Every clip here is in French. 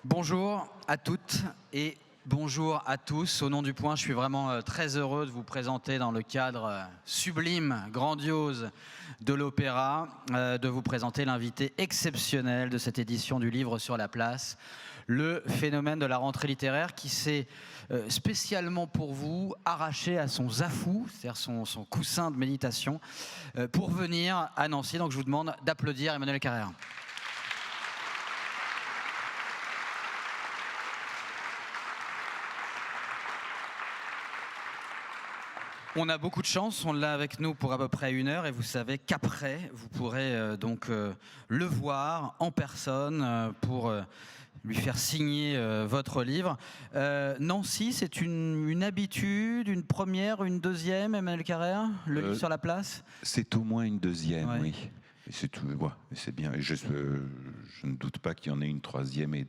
Bonjour à toutes et bonjour à tous. Au nom du Point, je suis vraiment très heureux de vous présenter dans le cadre sublime, grandiose de l'Opéra, de vous présenter l'invité exceptionnel de cette édition du Livre sur la place, le phénomène de la rentrée littéraire qui s'est spécialement pour vous arraché à son zafou, c'est-à-dire son coussin de méditation, pour venir à Nancy. Donc je vous demande d'applaudir Emmanuel Carrère. On a beaucoup de chance, on l'a avec nous pour à peu près 1 heure et vous savez qu'après, vous pourrez le voir en personne pour lui faire signer votre livre. Nancy, c'est une habitude, une première, une deuxième, Emmanuel Carrère, le livre sur la place? C'est au moins une deuxième, Ouais. oui. Et c'est tout, ouais, c'est bien. Et je ne doute pas qu'il y en ait une troisième et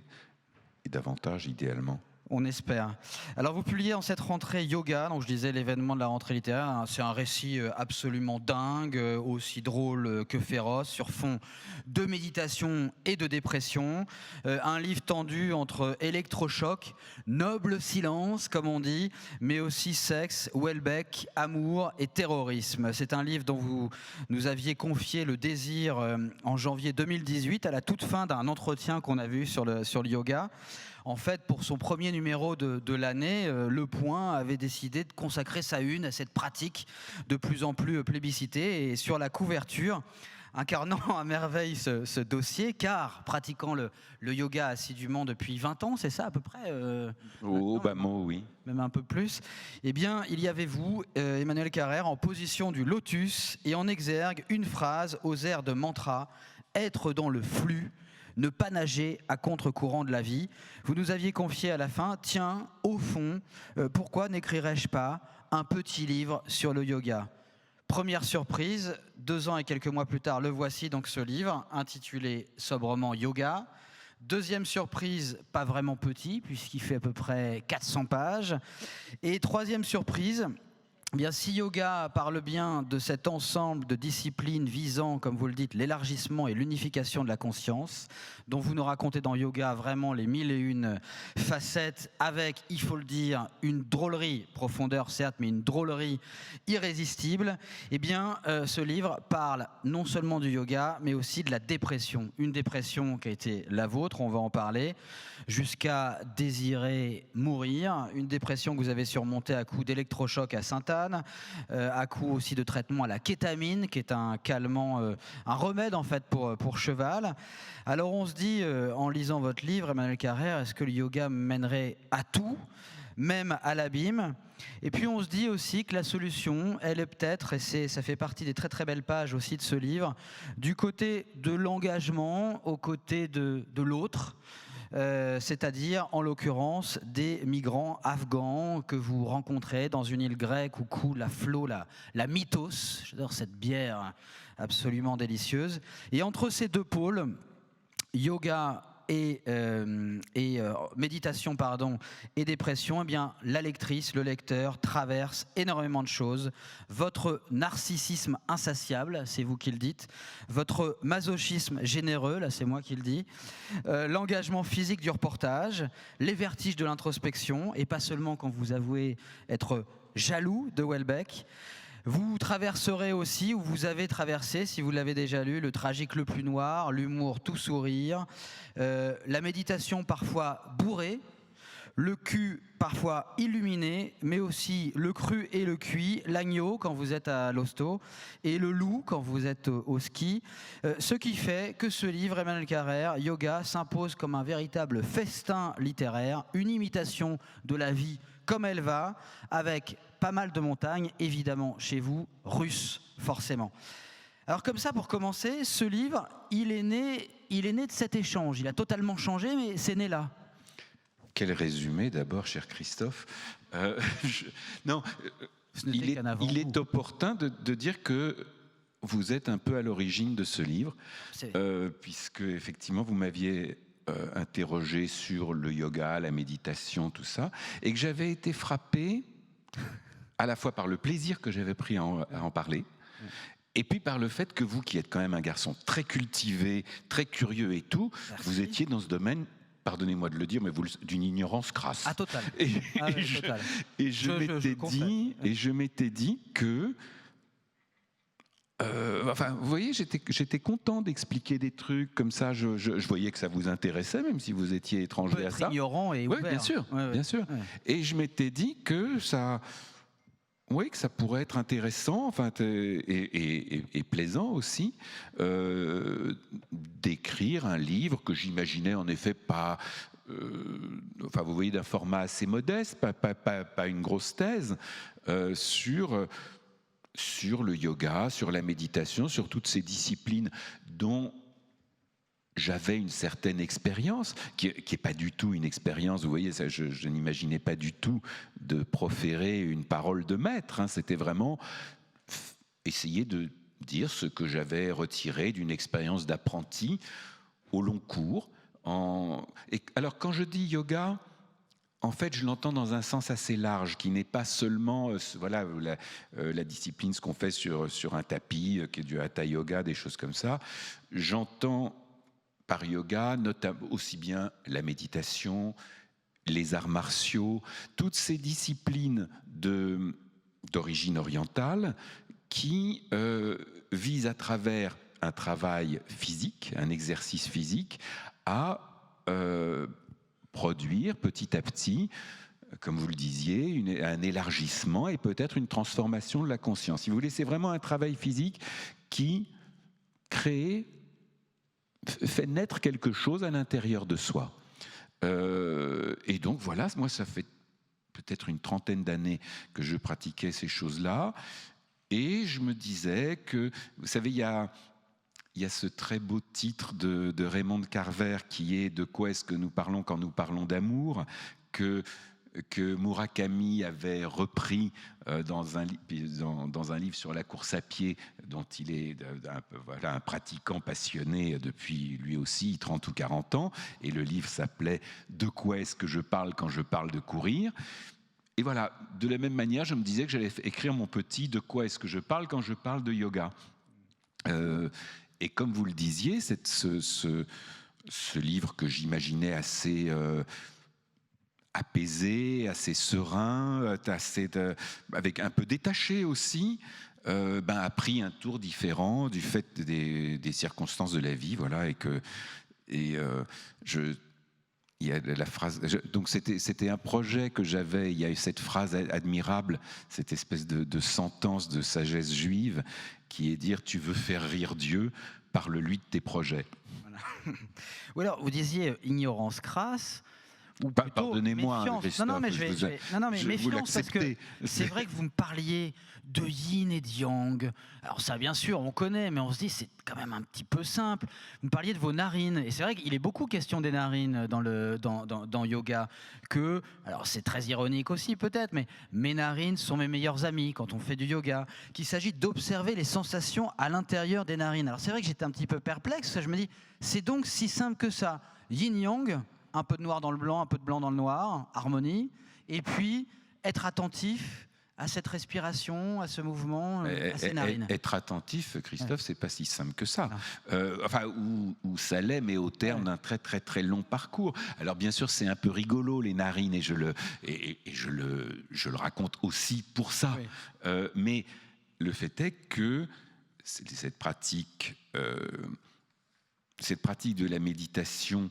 davantage, idéalement. On espère. Alors vous publiez en cette rentrée Yoga, donc je disais l'événement de la rentrée littéraire, c'est un récit absolument dingue, aussi drôle que féroce, sur fond de méditation et de dépression. Un livre tendu entre électrochoc, noble silence comme on dit, mais aussi sexe, Houellebecq, amour et terrorisme. C'est un livre dont vous nous aviez confié le désir en janvier 2018, à la toute fin d'un entretien qu'on a vu sur le yoga. En fait, pour son premier numéro de l'année, Le Point avait décidé de consacrer sa une à cette pratique de plus en plus plébiscitée. Et sur la couverture, incarnant à merveille ce dossier, car pratiquant le yoga assidûment depuis 20 ans, c'est ça à peu près Oui. Même un peu plus. Eh bien, il y avait vous, Emmanuel Carrère, en position du lotus et en exergue une phrase aux airs de mantra, être dans le flux, ne pas nager à contre-courant de la vie. Vous nous aviez confié à la fin, tiens, au fond, pourquoi n'écrirais-je pas un petit livre sur le yoga? Première surprise, 2 ans et quelques mois plus tard, le voici donc ce livre, intitulé sobrement Yoga. Deuxième surprise, pas vraiment petit, puisqu'il fait à peu près 400 pages. Et troisième surprise, eh bien, si yoga parle bien de cet ensemble de disciplines visant, comme vous le dites, l'élargissement et l'unification de la conscience, dont vous nous racontez dans Yoga vraiment les 1001 facettes, avec, il faut le dire, une drôlerie, profondeur certes, mais une drôlerie irrésistible, eh bien, ce livre parle non seulement du yoga, mais aussi de la dépression. Une dépression qui a été la vôtre, on va en parler, jusqu'à désirer mourir. Une dépression que vous avez surmontée à coups d'électrochoc à Sainte-Anne, à coup aussi de traitement à la kétamine, qui est un calmant, un remède en fait pour cheval. Alors on se dit, en lisant votre livre, Emmanuel Carrère, est-ce que le yoga mènerait à tout, même à l'abîme? Et puis on se dit aussi que la solution, elle est peut-être, et ça fait partie des très très belles pages aussi de ce livre, du côté de l'engagement, au côté de l'autre, c'est-à-dire en l'occurrence des migrants afghans que vous rencontrez dans une île grecque où coule à flot la Mythos, j'adore cette bière absolument délicieuse. Et entre ces deux pôles, yoga et méditation et dépression, eh bien, la lectrice, le lecteur traverse énormément de choses. Votre narcissisme insatiable, c'est vous qui le dites, votre masochisme généreux, là c'est moi qui le dis, l'engagement physique du reportage, les vertiges de l'introspection, et pas seulement quand vous avouez être jaloux de Houellebecq. Vous traverserez aussi, ou vous avez traversé, si vous l'avez déjà lu, le tragique le plus noir, l'humour tout sourire, la méditation parfois bourrée, le cul parfois illuminé, mais aussi le cru et le cuit, l'agneau quand vous êtes à l'hosto, et le loup quand vous êtes au ski. Ce qui fait que ce livre, Emmanuel Carrère, Yoga, s'impose comme un véritable festin littéraire, une imitation de la vie comme elle va, avec pas mal de montagnes, évidemment chez vous, russes forcément. Alors comme ça, pour commencer, ce livre, il est né de cet échange. Il a totalement changé, mais c'est né là. Quel résumé d'abord, cher Christophe. Il est opportun de dire que vous êtes un peu à l'origine de ce livre, puisque effectivement vous m'aviez interrogé sur le yoga, la méditation, tout ça, et que j'avais été frappé à la fois par le plaisir que j'avais pris à en parler, et puis par le fait que vous, qui êtes quand même un garçon très cultivé, très curieux et tout, vous étiez dans ce domaine pardonnez-moi de le dire, mais d'une ignorance crasse. Ah, total. Et je m'étais dit que... vous voyez, j'étais content d'expliquer des trucs comme ça. Je voyais que ça vous intéressait, même si vous étiez étranger à ça. Ignorant et ouvert. Bien sûr, bien sûr. Ouais. Et je m'étais dit que ça pourrait être intéressant, et plaisant aussi, d'écrire un livre que j'imaginais en effet pas. Vous voyez, d'un format assez modeste, pas une grosse thèse, sur le yoga, sur la méditation, sur toutes ces disciplines dont j'avais une certaine expérience, qui n'est pas du tout une expérience, vous voyez, je n'imaginais pas du tout de proférer une parole de maître, c'était vraiment essayer de dire ce que j'avais retiré d'une expérience d'apprenti au long cours. Alors quand je dis yoga, en fait, je l'entends dans un sens assez large, qui n'est pas seulement la discipline, ce qu'on fait sur un tapis, qui est du hatha yoga, des choses comme ça. J'entends par yoga notamment aussi bien la méditation, les arts martiaux, toutes ces disciplines d'origine orientale qui visent à travers un travail physique, un exercice physique, à produire petit à petit, comme vous le disiez, un élargissement et peut-être une transformation de la conscience. Si vous voulez, c'est vraiment un travail physique qui fait naître quelque chose à l'intérieur de soi. Et donc voilà, moi ça fait peut-être une trentaine d'années que je pratiquais ces choses-là, et je me disais que, vous savez, il y a ce très beau titre de Raymond Carver qui est « De quoi est-ce que nous parlons quand nous parlons d'amour ?» que Murakami avait repris dans un livre sur la course à pied, dont il est un pratiquant passionné depuis lui aussi 30 ou 40 ans. Et le livre s'appelait « De quoi est-ce que je parle quand je parle de courir ?» Et voilà, de la même manière, je me disais que j'allais écrire mon petit « De quoi est-ce que je parle quand je parle de yoga ?» Et comme vous le disiez, ce livre que j'imaginais assez apaisé, assez serein, avec un peu détaché aussi, a pris un tour différent du fait des circonstances de la vie, voilà, il y a la phrase. Donc c'était un projet que j'avais. Il y a eu cette phrase admirable, cette espèce de sentence de sagesse juive, qui est dire: tu veux faire rire Dieu, parle-lui de tes projets. Voilà. Ou alors vous disiez ignorance crasse. Ou pardonnez-moi, méfiance. Non, mais méfiance, parce que c'est vrai que vous me parliez de yin et de yang. Alors ça, bien sûr, on connaît, mais on se dit c'est quand même un petit peu simple. Vous me parliez de vos narines, et c'est vrai qu'il est beaucoup question des narines dans yoga. Alors c'est très ironique aussi peut-être, mais mes narines sont mes meilleurs amis quand on fait du yoga. Qu'il s'agit d'observer les sensations à l'intérieur des narines. Alors c'est vrai que j'étais un petit peu perplexe. Je me dis, c'est donc si simple que ça. Yin-yang. Un peu de noir dans le blanc, un peu de blanc dans le noir, harmonie, et puis être attentif à cette respiration, à ce mouvement, à ces narines. Être attentif, Christophe, c'est pas si simple que ça. Ou ça l'est, mais au terme d'un très très très long parcours. Alors bien sûr, c'est un peu rigolo les narines, et je le raconte aussi pour ça. Oui. Mais le fait est que cette pratique de la méditation,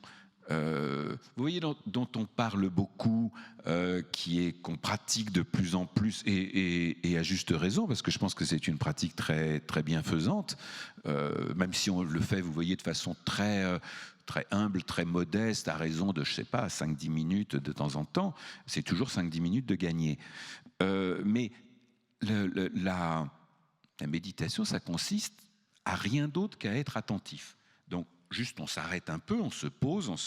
vous voyez, dont on parle beaucoup, qu'on pratique de plus en plus, et à juste raison, parce que je pense que c'est une pratique très, très bienfaisante, même si on le fait, vous voyez, de façon très, très humble, très modeste, à raison de, je sais pas, 5-10 minutes de temps en temps, c'est toujours 5-10 minutes de gagner. Mais la méditation, ça consiste à rien d'autre qu'à être attentif. Donc, juste, on s'arrête un peu, on se pose, on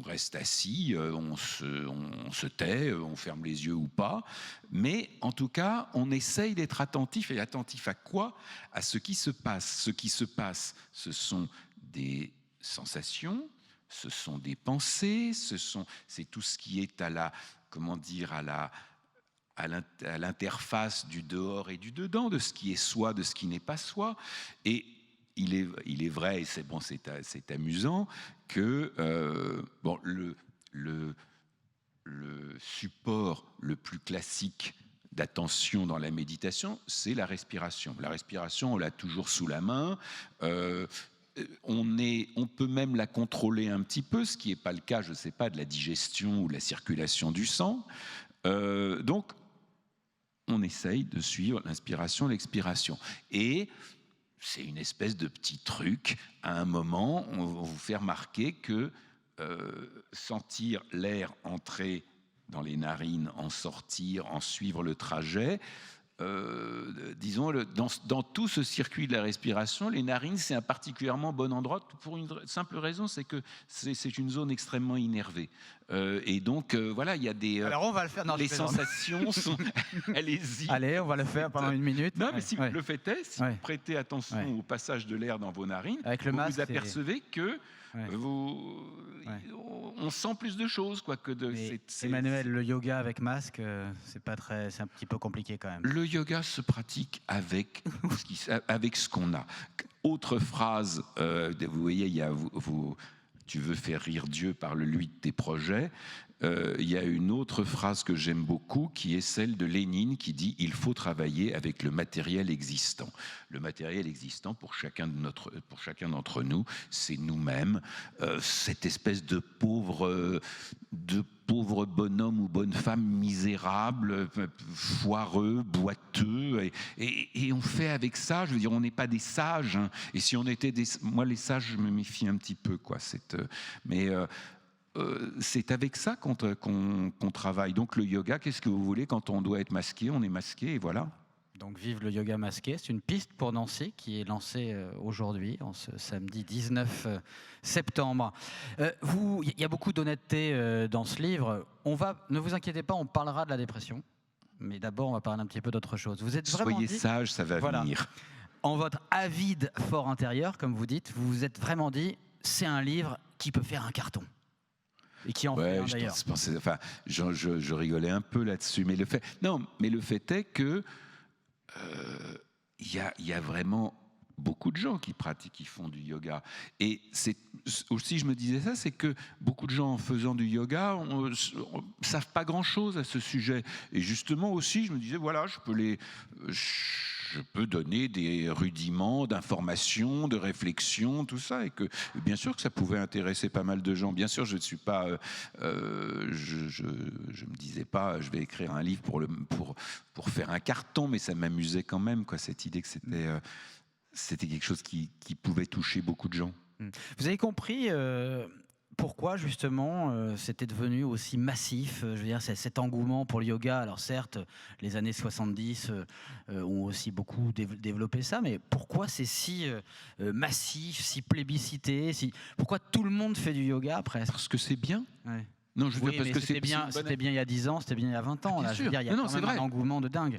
reste assis, on se tait, on ferme les yeux ou pas. Mais en tout cas, on essaye d'être attentif. Et attentif à quoi? À ce qui se passe. Ce qui se passe, ce sont des sensations, ce sont des pensées, c'est tout ce qui est à l'interface du dehors et du dedans, de ce qui est soi, de ce qui n'est pas soi. Et il est vrai, et c'est amusant, que le support le plus classique d'attention dans la méditation, c'est la respiration. La respiration, on l'a toujours sous la main. On peut même la contrôler un petit peu, ce qui n'est pas le cas, je ne sais pas, de la digestion ou de la circulation du sang. Donc, on essaye de suivre l'inspiration, l'expiration. Et c'est une espèce de petit truc. À un moment, on va vous faire remarquer que sentir l'air entrer dans les narines, en sortir, en suivre le trajet, disons, dans tout ce circuit de la respiration, les narines, c'est un particulièrement bon endroit pour une simple raison, c'est que c'est une zone extrêmement innervée. Et donc, voilà, il y a des... Alors, on va le faire. Non, les sensations sont... Allez-y. Allez, on va le faire pendant une minute. Non, mais si vous le faites, si vous prêtez attention au passage de l'air dans vos narines, avec le masque, vous apercevez que on sent plus de choses, quoi, que de. Emmanuel, le yoga avec masque, c'est un petit peu compliqué quand même. Le yoga se pratique avec ce qu'on a. Autre phrase, vous voyez, il y a tu veux faire rire Dieu, parle-lui de tes projets. Il y a une autre phrase que j'aime beaucoup qui est celle de Lénine qui dit « Il faut travailler avec le matériel existant ». Le matériel existant pour chacun d'entre nous, c'est nous-mêmes. Cette espèce de pauvre bonhomme ou bonne femme misérable, foireux, boiteux, et on fait avec ça, je veux dire, on n'est pas des sages, hein. Et si on était moi les sages, je me méfie un petit peu, quoi. C'est avec ça qu'on travaille. Donc le yoga, qu'est-ce que vous voulez, quand on doit être masqué, on est masqué, et voilà. Donc vive le yoga masqué, c'est une piste pour Nancy qui est lancée aujourd'hui, en ce samedi 19 septembre. Il y a beaucoup d'honnêteté dans ce livre. Ne vous inquiétez pas, on parlera de la dépression, mais d'abord on va parler un petit peu d'autre chose. Vous êtes vraiment Soyez sage, ça va venir. En votre avide fort intérieur, comme vous dites, vous vous êtes vraiment dit, c'est un livre qui peut faire un carton. Et qui en fait un, d'ailleurs. Je rigolais un peu là-dessus, mais le fait est que il y a vraiment beaucoup de gens qui pratiquent, qui font du yoga. Et c'est aussi, je me disais ça, c'est que beaucoup de gens en faisant du yoga ne savent pas grand-chose à ce sujet. Et justement aussi, je me disais, voilà, je peux donner des rudiments d'information, de réflexion, tout ça, et que bien sûr que ça pouvait intéresser pas mal de gens. Bien sûr, je ne suis pas, je me disais pas, je vais écrire un livre pour faire un carton, mais ça m'amusait quand même, quoi, cette idée que c'était quelque chose qui pouvait toucher beaucoup de gens. Vous avez compris pourquoi justement c'était devenu aussi massif, je veux dire, cet engouement pour le yoga. Alors certes, les années 70 ont aussi beaucoup développé ça, mais pourquoi c'est si massif, si plébiscité, pourquoi tout le monde fait du yoga presque? Parce que c'est bien. Ouais. Non, je veux dire, parce que c'était bien il y a 10 ans, c'était bien il y a 20 ans. Là, je veux dire, il y a quand même un engouement de dingue.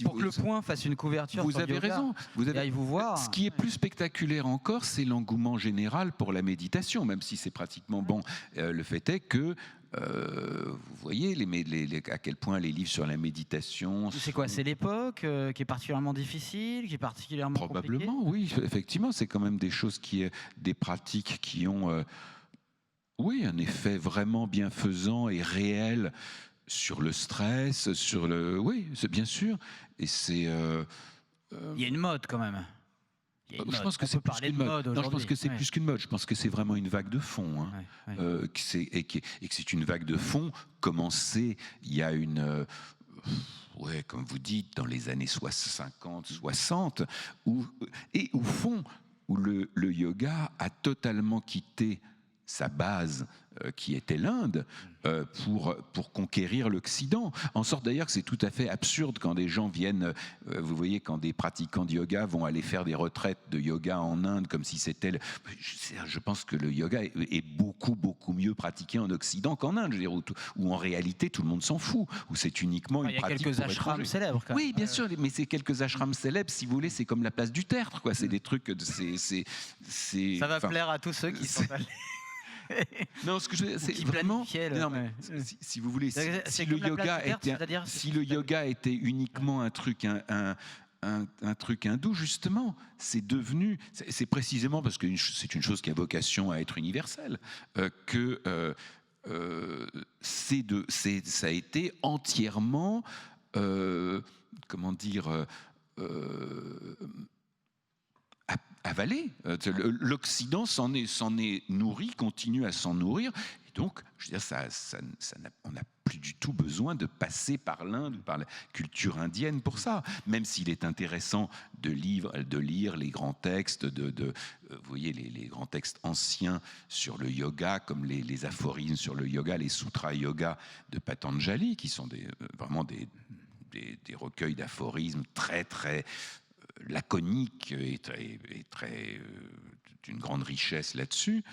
Pour que Le Point fasse une couverture vous sur avez le yoga, raison. Vous avez vous voir. Ce qui est plus spectaculaire encore, c'est l'engouement général pour la méditation, même si c'est pratiquement bon. Le fait est que vous voyez à quel point les livres sur la méditation... C'est quoi? C'est l'époque qui est particulièrement difficile, qui est particulièrement probablement, compliquée? Oui, effectivement, c'est quand même des pratiques qui ont... oui, un effet vraiment bienfaisant et réel sur le stress, oui, c'est bien sûr. Et c'est... Il y a une mode quand même. Je pense que c'est plus qu'une mode. Non, je pense que c'est plus qu'une mode. Je pense que c'est vraiment une vague de fond. Hein, et que c'est une vague de fond commencée il y a comme vous dites, dans les années 50, 60, où le yoga a totalement quitté sa base, qui était l'Inde, pour conquérir l'Occident. En sorte d'ailleurs que c'est tout à fait absurde quand des gens viennent, vous voyez, quand des pratiquants de yoga vont aller faire des retraites de yoga en Inde, comme si c'était... Je pense que le yoga est beaucoup, beaucoup mieux pratiqué en Occident qu'en Inde, je veux dire, où en réalité tout le monde s'en fout, où c'est uniquement une pratique. Il y a quelques ashrams célèbres, quand même. Oui, bien sûr, mais c'est quelques ashrams célèbres, si vous voulez, c'est comme la place du Tertre, quoi. C'est des trucs... Ça va plaire à tous ceux qui sont allés... Non, ce que c'est vraiment. Si vous voulez, si le yoga était uniquement un truc, un truc hindou, justement. C'est devenu, c'est précisément parce que c'est une chose qui a vocation à être universelle, que ça a été entièrement, comment dire, avalé. L'Occident s'en est nourri, continue à s'en nourrir. Et donc, je veux dire, on n'a plus du tout besoin de passer par l'Inde ou par la culture indienne pour ça. Même s'il est intéressant de lire les grands textes, vous voyez, les grands textes anciens sur le yoga, comme les aphorismes sur le yoga, les sutras yoga de Patanjali, qui sont vraiment des recueils d'aphorismes très, très laconique et très d'une grande richesse là-dessus.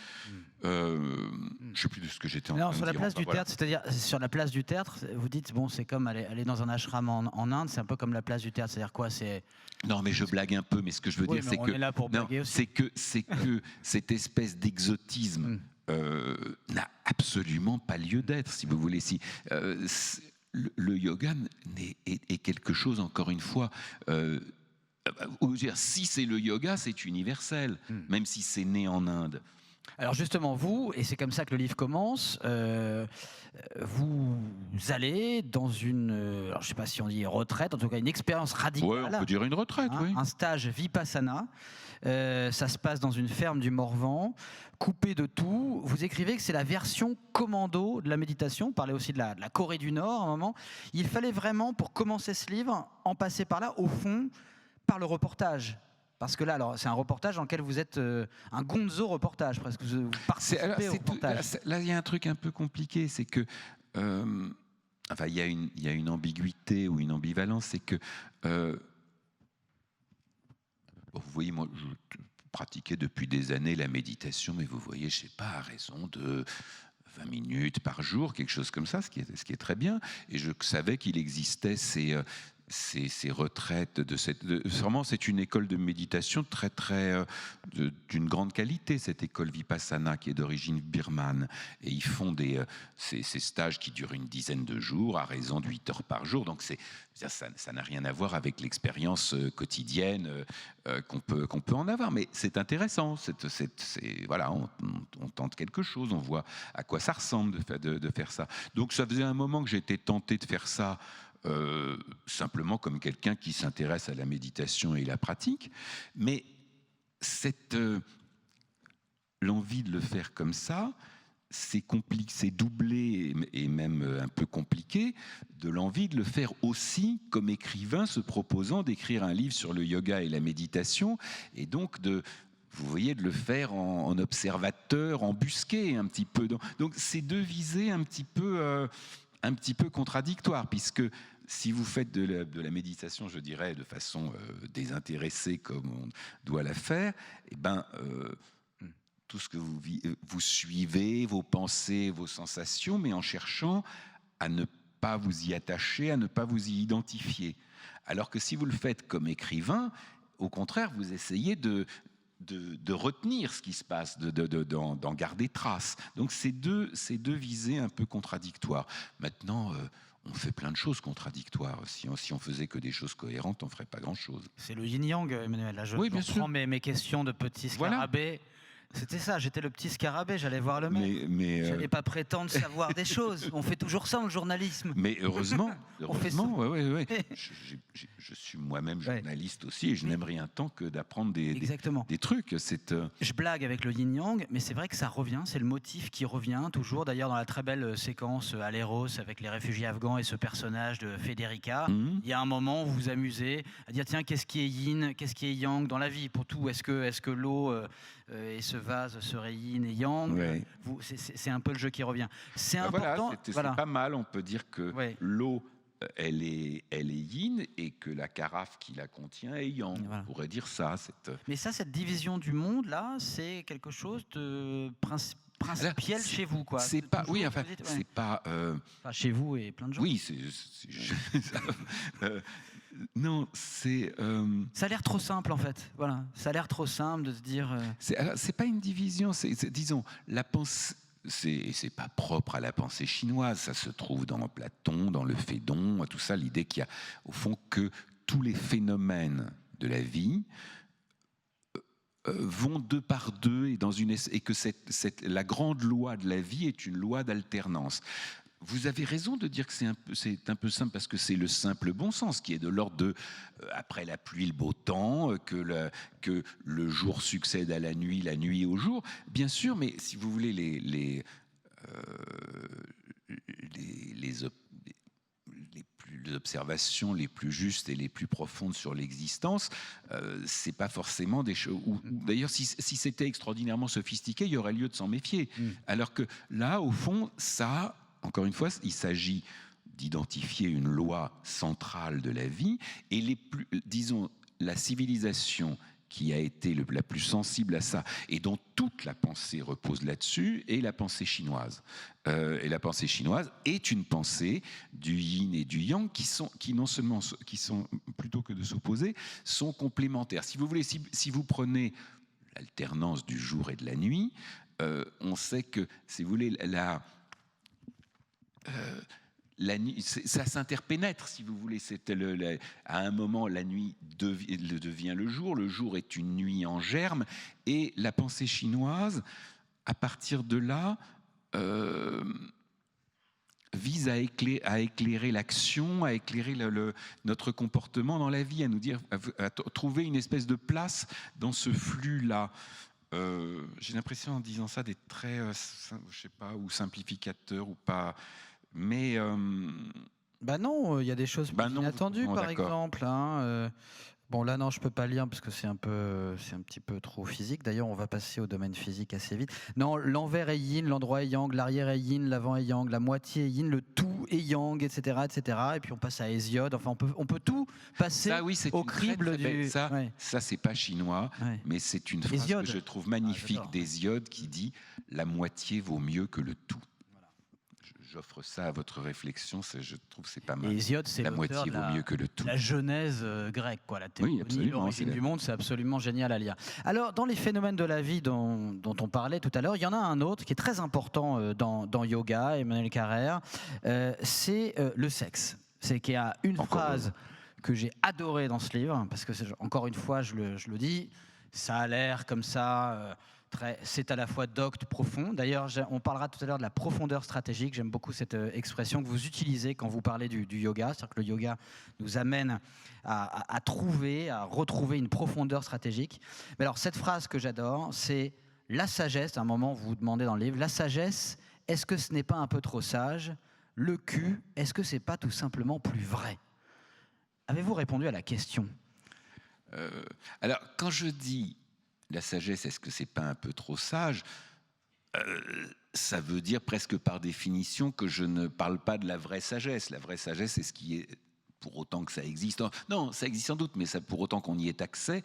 Je ne sais plus de ce que j'étais en train de dire. Sur la place du théâtre, c'est-à-dire sur la place du théâtre, vous dites bon, c'est comme aller dans un ashram en Inde, c'est un peu comme la place du théâtre, c'est-à-dire quoi, c'est... Non, mais je blague un peu, mais ce que je veux dire, c'est que cette espèce d'exotisme n'a absolument pas lieu d'être, si vous voulez. Le yoga est quelque chose, encore une fois. Si c'est le yoga, c'est universel, même si c'est né en Inde. Alors justement, vous, et c'est comme ça que le livre commence, vous allez dans une, alors je ne sais pas si on dit retraite, en tout cas une expérience radicale. Ouais, on peut dire une retraite, oui. Un stage Vipassana. Ça se passe dans une ferme du Morvan, coupé de tout. Vous écrivez que c'est la version commando de la méditation. Vous parlez aussi de la Corée du Nord à un moment. Il fallait vraiment, pour commencer ce livre, en passer par là, au fond, par le reportage. Parce que là, alors, c'est un reportage dans lequel vous êtes un gonzo reportage, presque. Vous participez au reportage. Là, il y a un truc un peu compliqué, c'est que... enfin, il y a une ambiguïté ou une ambivalence, c'est que... vous voyez, moi, je pratiquais depuis des années la méditation, mais vous voyez, je ne sais pas, à raison de 20 minutes par jour, quelque chose comme ça, ce qui est très bien. Et je savais qu'il existait ces retraites vraiment, c'est une école de méditation très très d'une grande qualité, cette école Vipassana qui est d'origine birmane, et ils font ces stages qui durent une dizaine de jours à raison de 8 heures par jour. Donc ça n'a rien à voir avec l'expérience quotidienne qu'on peut en avoir, mais c'est intéressant. Voilà, on tente quelque chose, on voit à quoi ça ressemble de faire ça. Donc ça faisait un moment que j'étais tenté de faire ça. Simplement comme quelqu'un qui s'intéresse à la méditation et la pratique, mais l'envie de le faire comme ça, c'est doublé et même un peu compliqué de l'envie de le faire aussi comme écrivain se proposant d'écrire un livre sur le yoga et la méditation, et donc vous voyez, de le faire en observateur, embusqué un petit peu. Donc c'est deux visées un petit peu contradictoire, puisque si vous faites de la méditation, je dirais, de façon désintéressée comme on doit la faire, eh ben, tout ce que vous suivez, vos pensées, vos sensations, mais en cherchant à ne pas vous y attacher, à ne pas vous y identifier. Alors que si vous le faites comme écrivain, au contraire, vous essayez de retenir ce qui se passe, d'en garder trace. Donc c'est deux visées un peu contradictoires. Maintenant, on fait plein de choses contradictoires. Si on faisait que des choses cohérentes, on ne ferait pas grand-chose. C'est le yin-yang, Emmanuel. Là, je reprends mes questions de petit scarabée. Voilà. C'était ça, j'étais le petit scarabée, j'allais voir le mec. Je n'allais pas prétendre savoir des choses. On fait toujours ça, le journalisme. Mais heureusement, ouais. Je suis moi-même journaliste aussi, et je n'aime rien tant que d'apprendre des trucs. Je blague avec le yin-yang, mais c'est vrai que ça revient, c'est le motif qui revient toujours. D'ailleurs, dans la très belle séquence à l'Eros avec les réfugiés afghans et ce personnage de Federica, il y a un moment où vous vous amusez à dire tiens, qu'est-ce qui est yin, qu'est-ce qui est yang dans la vie? Pour tout, est-ce que l'eau et ce vase serait yin et yang? C'est un peu le jeu qui revient. C'est important. C'est pas mal, on peut dire que l'eau, elle est yin, et que la carafe qui la contient est yang. On pourrait dire ça. Mais ça, cette division du monde, là, c'est quelque chose de principiel chez vous, quoi. C'est pas, oui, enfin, c'est pas... Enfin, chez vous et plein de gens. Oui, non, c'est... Ça a l'air trop simple, en fait. Voilà. Ça a l'air trop simple de se dire... C'est pas une division, disons, la pensée... C'est pas propre à la pensée chinoise, ça se trouve dans Platon, dans le Phédon, tout ça, l'idée qu'il y a, au fond, que tous les phénomènes de la vie vont deux par deux et que la grande loi de la vie est une loi d'alternance. Vous avez raison de dire que c'est un peu simple parce que c'est le simple bon sens qui est de l'ordre de après la pluie le beau temps, que le jour succède à la nuit au jour. Bien sûr, mais si vous voulez les observations les plus justes et les plus profondes sur l'existence, c'est pas forcément des choses. D'ailleurs, si c'était extraordinairement sophistiqué, il y aurait lieu de s'en méfier. Alors que là, au fond, ça. Encore une fois, il s'agit d'identifier une loi centrale de la vie et disons, la civilisation qui a été la plus sensible à ça et dont toute la pensée repose là-dessus est la pensée chinoise. Et la pensée chinoise est une pensée du yin et du yang qui non seulement plutôt que de s'opposer, sont complémentaires. Si vous voulez, si vous prenez l'alternance du jour et de la nuit, on sait que, si vous voulez, ça s'interpénètre, si vous voulez. À un moment, la nuit devient le jour est une nuit en germe, et la pensée chinoise, à partir de là, vise à éclairer l'action, à éclairer notre comportement dans la vie, à nous dire, à trouver une espèce de place dans ce flux-là. J'ai l'impression, en disant ça, d'être très, je sais pas, ou simplificateur ou pas. Mais non, il y a des choses inattendues, par exemple. Bon, là, non, je peux pas lire parce que c'est un petit peu trop physique. D'ailleurs, on va passer au domaine physique assez vite. Non, l'envers est yin, l'endroit est yang, l'arrière est yin, l'avant est yang, la moitié est yin, le tout est yang, etc., etc. Et puis on passe à Hésiode. Enfin, on peut tout passer au crible du. Ça, c'est pas chinois, mais c'est une phrase Hésiode, que je trouve magnifique d'Hésiode qui dit « la moitié vaut mieux que le tout ». J'offre ça à votre réflexion, je trouve que c'est pas mal. Hésiode, c'est la moitié vaut mieux que le tout. La Genèse grecque, quoi, la théorie, l'origine du monde, c'est absolument génial à lire. Alors, dans les phénomènes de la vie dont on parlait tout à l'heure, il y en a un autre qui est très important dans yoga, Emmanuel Carrère, c'est le sexe. C'est qu'il y a une phrase que j'ai adorée dans ce livre, parce que encore une fois, je le dis, ça a l'air comme ça. C'est à la fois docte, profond. D'ailleurs, on parlera tout à l'heure de la profondeur stratégique. J'aime beaucoup cette expression que vous utilisez quand vous parlez du yoga. C'est-à-dire que le yoga nous amène à retrouver une profondeur stratégique. Mais alors, cette phrase que j'adore, c'est la sagesse. À un moment, vous vous demandez dans le livre, la sagesse, est-ce que ce n'est pas un peu trop sage? Le cul, est-ce que c'est pas tout simplement plus vrai? Avez-vous répondu à la question? Alors, quand je dis la sagesse, est-ce que c'est pas un peu trop sage? Ça veut dire presque par définition que je ne parle pas de la vraie sagesse. La vraie sagesse, c'est ce qui est, pour autant que ça existe. Non, ça existe sans doute, mais ça, pour autant qu'on y ait accès,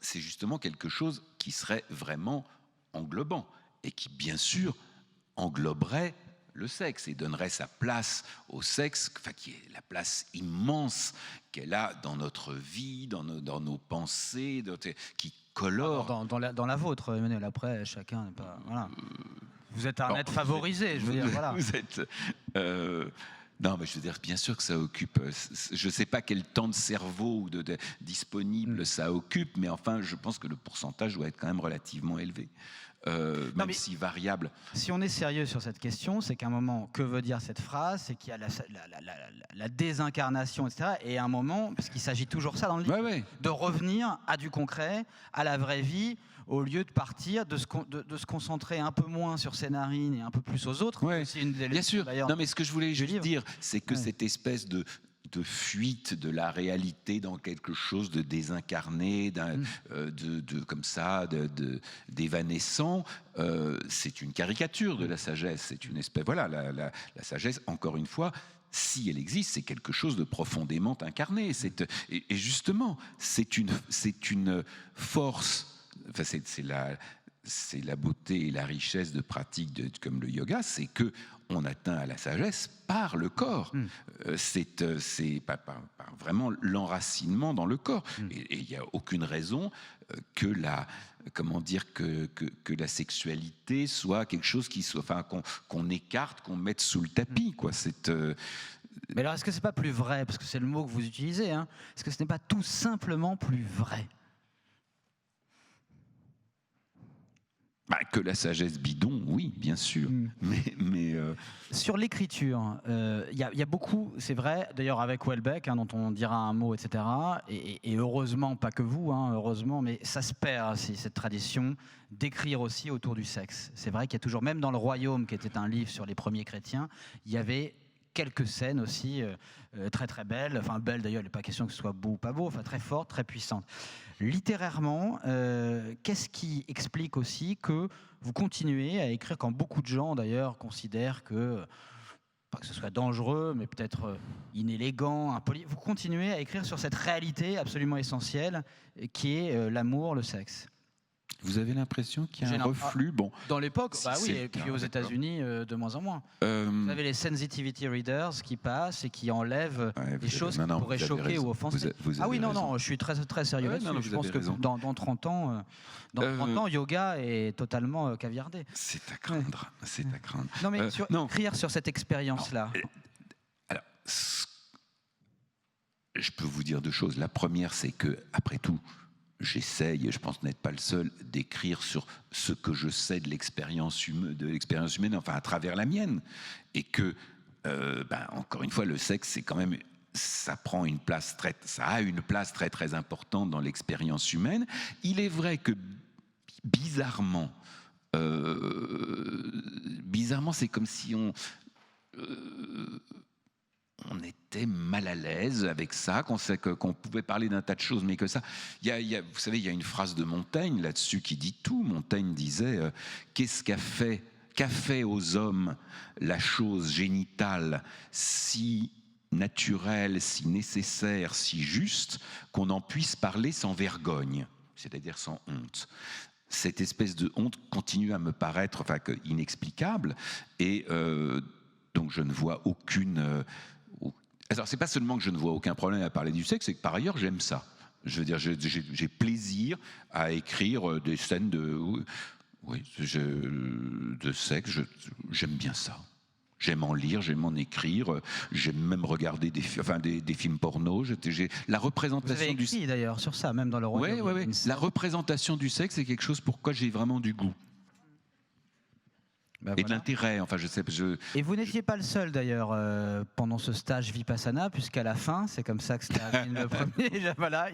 c'est justement quelque chose qui serait vraiment englobant et qui, bien sûr, engloberait le sexe et donnerait sa place au sexe, enfin, qui est la place immense qu'elle a dans notre vie, dans nos pensées, qui colore. Dans la vôtre, Emmanuel, après, chacun n'est pas. Voilà. Vous êtes un être favorisé, je veux dire. Voilà. Vous êtes. Non, mais je veux dire, bien sûr que ça occupe. Je ne sais pas quel temps de cerveau disponible ça occupe, mais enfin, je pense que le pourcentage doit être quand même relativement élevé. Même si variable. Si on est sérieux sur cette question, c'est qu'à un moment, que veut dire cette phrase? C'est qu'il y a la désincarnation, etc. Et à un moment, parce qu'il s'agit toujours ça dans le livre, de revenir à du concret, à la vraie vie, au lieu de partir, de se concentrer un peu moins sur ses narines et un peu plus aux autres. Bien sûr. Non, mais ce que je voulais juste dire, c'est que cette espèce de fuite de la réalité dans quelque chose de désincarné, comme ça, d'évanescent, c'est une caricature de la sagesse. C'est une espèce, voilà, la sagesse, encore une fois, si elle existe, c'est quelque chose de profondément incarné. Et justement, c'est une force. Enfin, c'est la beauté et la richesse de pratiques comme le yoga, c'est que on atteint à la sagesse par le corps. C'est par vraiment l'enracinement dans le corps. Et il n'y a aucune raison que la sexualité soit quelque chose qu'on écarte, qu'on mette sous le tapis, quoi. Mais alors, est-ce que c'est pas plus vrai, parce que c'est le mot que vous utilisez, hein, est-ce que ce n'est pas tout simplement plus vrai? Que la sagesse bidon, oui, bien sûr. Mais Sur l'écriture, il y a beaucoup, c'est vrai, d'ailleurs avec Houellebecq, hein, dont on dira un mot, etc. Et heureusement, pas que vous, hein, heureusement, mais ça se perd aussi, cette tradition d'écrire aussi autour du sexe. C'est vrai qu'il y a toujours, même dans Le Royaume, qui était un livre sur les premiers chrétiens, il y avait quelques scènes aussi très très belles, enfin belles d'ailleurs, il n'est pas question que ce soit beau ou pas beau, enfin très fortes, très puissantes. Littérairement, qu'est-ce qui explique aussi que vous continuez à écrire quand beaucoup de gens d'ailleurs considèrent que, pas que ce soit dangereux, mais peut-être inélégant, impoli, vous continuez à écrire sur cette réalité absolument essentielle qui est l'amour, le sexe? Vous avez l'impression qu'il y a un reflux? Bon, dans l'époque, bah oui, et puis aux États-Unis, de moins en moins. Vous avez les sensitivity readers qui passent et qui enlèvent des choses qui pourraient choquer ou offenser. Ah oui, non, je suis très, très sérieux là-dessus. Je pense que dans 30 ans, yoga est totalement caviardé. C'est à craindre, c'est à craindre. Non, mais écrire sur cette expérience-là. Alors, je peux vous dire deux choses. La première, c'est que, après tout, j'essaye, et je pense n'être pas le seul, d'écrire sur ce que je sais de l'expérience humaine, enfin à travers la mienne. Et que, encore une fois, le sexe, c'est quand même, ça a une place très très importante dans l'expérience humaine. Il est vrai que bizarrement, c'est comme si on était mal à l'aise avec ça, qu'on pouvait parler d'un tas de choses, mais que ça... vous savez, il y a une phrase de Montaigne là-dessus qui dit tout. Montaigne disait qu'est-ce qu'a fait aux hommes la chose génitale si naturelle, si nécessaire, si juste, qu'on en puisse parler sans vergogne, c'est-à-dire sans honte. Cette espèce de honte continue à me paraître inexplicable, et donc je ne vois aucune... Alors, c'est pas seulement que je ne vois aucun problème à parler du sexe, c'est que par ailleurs, j'aime ça. Je veux dire, j'ai plaisir à écrire des scènes de sexe. J'aime bien ça. J'aime en lire, j'aime en écrire, j'aime même regarder des films porno. La représentation Vous avez écrit d'ailleurs sur ça, même dans Le Royaume. Oui. La représentation du sexe, c'est quelque chose pour quoi j'ai vraiment du goût. Et de l'intérêt, enfin je sais. Et vous n'étiez pas le seul d'ailleurs pendant ce stage Vipassana, puisqu'à la fin, c'est comme ça que c'était le premier, voilà,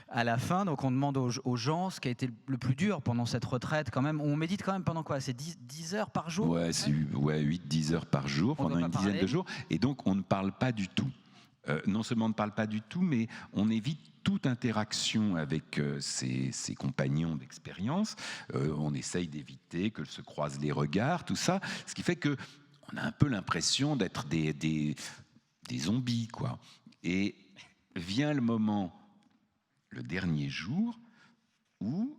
à la fin, donc on demande aux gens ce qui a été le plus dur pendant cette retraite quand même. On médite quand même pendant quoi? C'est 10 heures par jour? Ouais, c'est 8-10 heures par jour, pendant une dizaine de jours. Et donc on ne parle pas du tout. Non seulement on ne parle pas du tout, mais on évite toute interaction avec ses compagnons d'expérience. On essaye d'éviter que se croisent les regards, tout ça. Ce qui fait qu'on a un peu l'impression d'être des zombies, quoi. Et vient le moment, le dernier jour, où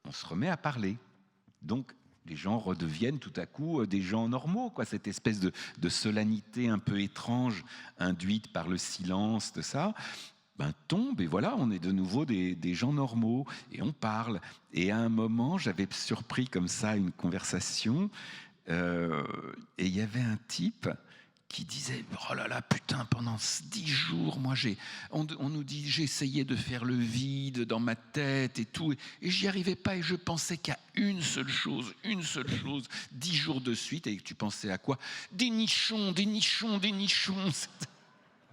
on se remet à parler. Donc, les gens redeviennent tout à coup des gens normaux, quoi. Cette espèce de solennité un peu étrange induite par le silence de ça, tombe, et voilà, on est de nouveau des gens normaux, et on parle. Et à un moment, j'avais surpris comme ça une conversation, et il y avait un type qui disait « Oh là là, putain, pendant 10 jours, moi, on nous dit, j'ai essayé de faire le vide dans ma tête et tout, et j'y arrivais pas, et je pensais qu'à une seule chose, 10 jours de suite. » Et tu pensais à quoi? Des nichons, des nichons, des nichons.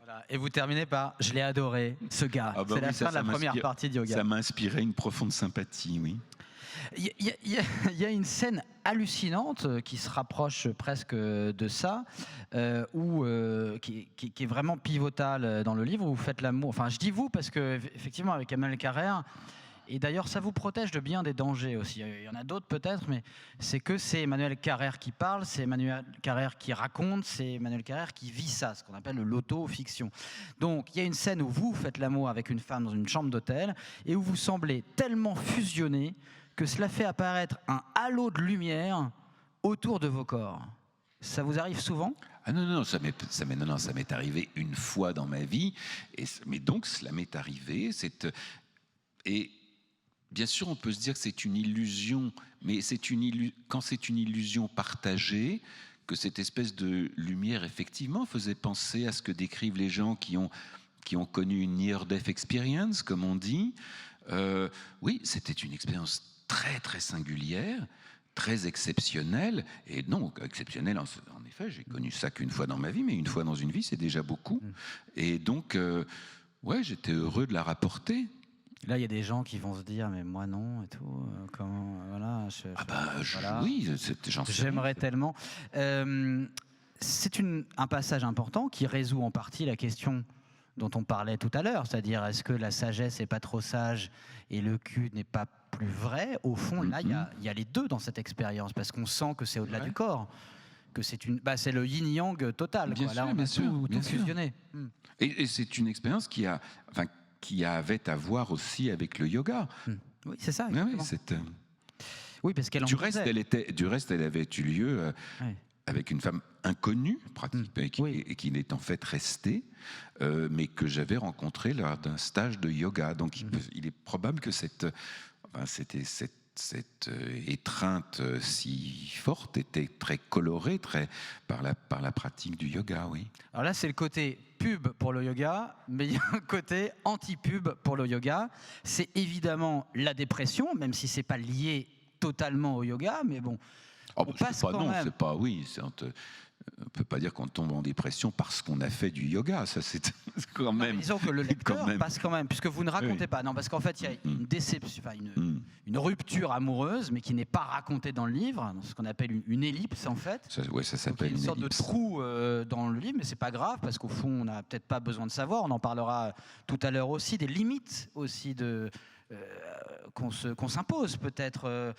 Voilà. Et vous terminez par « Je l'ai adoré, ce gars ». C'est la fin de la première partie de yoga. Ça m'a inspiré une profonde sympathie, oui. Il y a une scène hallucinante qui se rapproche presque de ça, qui est vraiment pivotale dans le livre, où vous faites l'amour. Enfin, je dis vous parce que effectivement, avec Emmanuel Carrère, et d'ailleurs, ça vous protège de bien des dangers aussi. Il y en a d'autres peut-être, mais c'est que c'est Emmanuel Carrère qui parle, c'est Emmanuel Carrère qui raconte, c'est Emmanuel Carrère qui vit ça, ce qu'on appelle l'auto-fiction. Donc, il y a une scène où vous faites l'amour avec une femme dans une chambre d'hôtel et où vous semblez tellement fusionner que cela fait apparaître un halo de lumière autour de vos corps. Ça vous arrive souvent? Ah non, ça m'est arrivé une fois dans ma vie, mais donc cela m'est arrivé. Et bien sûr, on peut se dire que c'est une illusion, mais quand c'est une illusion partagée, que cette espèce de lumière, effectivement, faisait penser à ce que décrivent les gens qui ont connu une near-death experience, comme on dit. Oui, c'était une expérience très, très singulière, très exceptionnelle. Et non, exceptionnelle, en effet, j'ai connu ça qu'une fois dans ma vie, mais une fois dans une vie, c'est déjà beaucoup. Et donc, ouais, j'étais heureux de la rapporter. Là, il y a des gens qui vont se dire, mais moi non, et tout. Comment, voilà. Voilà. Oui, j'en sais. J'aimerais tellement. C'est un passage important qui résout en partie la question dont on parlait tout à l'heure, c'est-à-dire est-ce que la sagesse n'est pas trop sage et le cul n'est pas plus vrai. Au fond, là, il y a les deux dans cette expérience, parce qu'on sent que c'est au-delà du corps, que c'est le yin-yang total. Bien quoi. sûr, Là, on bien a sûr, tout fusionné. Et c'est une expérience qui avait à voir aussi avec le yoga. Oui, c'est ça. Oui, parce qu'elle du reste, elle avait eu lieu avec une femme inconnue, et qui est en fait restée, mais que j'avais rencontrée lors d'un stage de yoga. Donc il est probable que cette étreinte si forte était très colorée par la pratique du yoga, oui. Alors là, c'est le côté pub pour le yoga, mais il y a un côté anti-pub pour le yoga. C'est évidemment la dépression, même si c'est pas lié totalement au yoga, mais bon. On passe quand même. C'est pas, oui, on peut pas dire qu'on tombe en dépression parce qu'on a fait du yoga, ça c'est quand même. Disons que le lecteur passe quand même, puisque vous ne racontez pas. Non, parce qu'en fait, il y a une déception, une rupture amoureuse, mais qui n'est pas racontée dans le livre, ce qu'on appelle une ellipse en fait. Ça s'appelle une sorte de trou dans le livre, mais c'est pas grave, parce qu'au fond, on n'a peut-être pas besoin de savoir. On en parlera tout à l'heure aussi, des limites aussi qu'on s'impose peut-être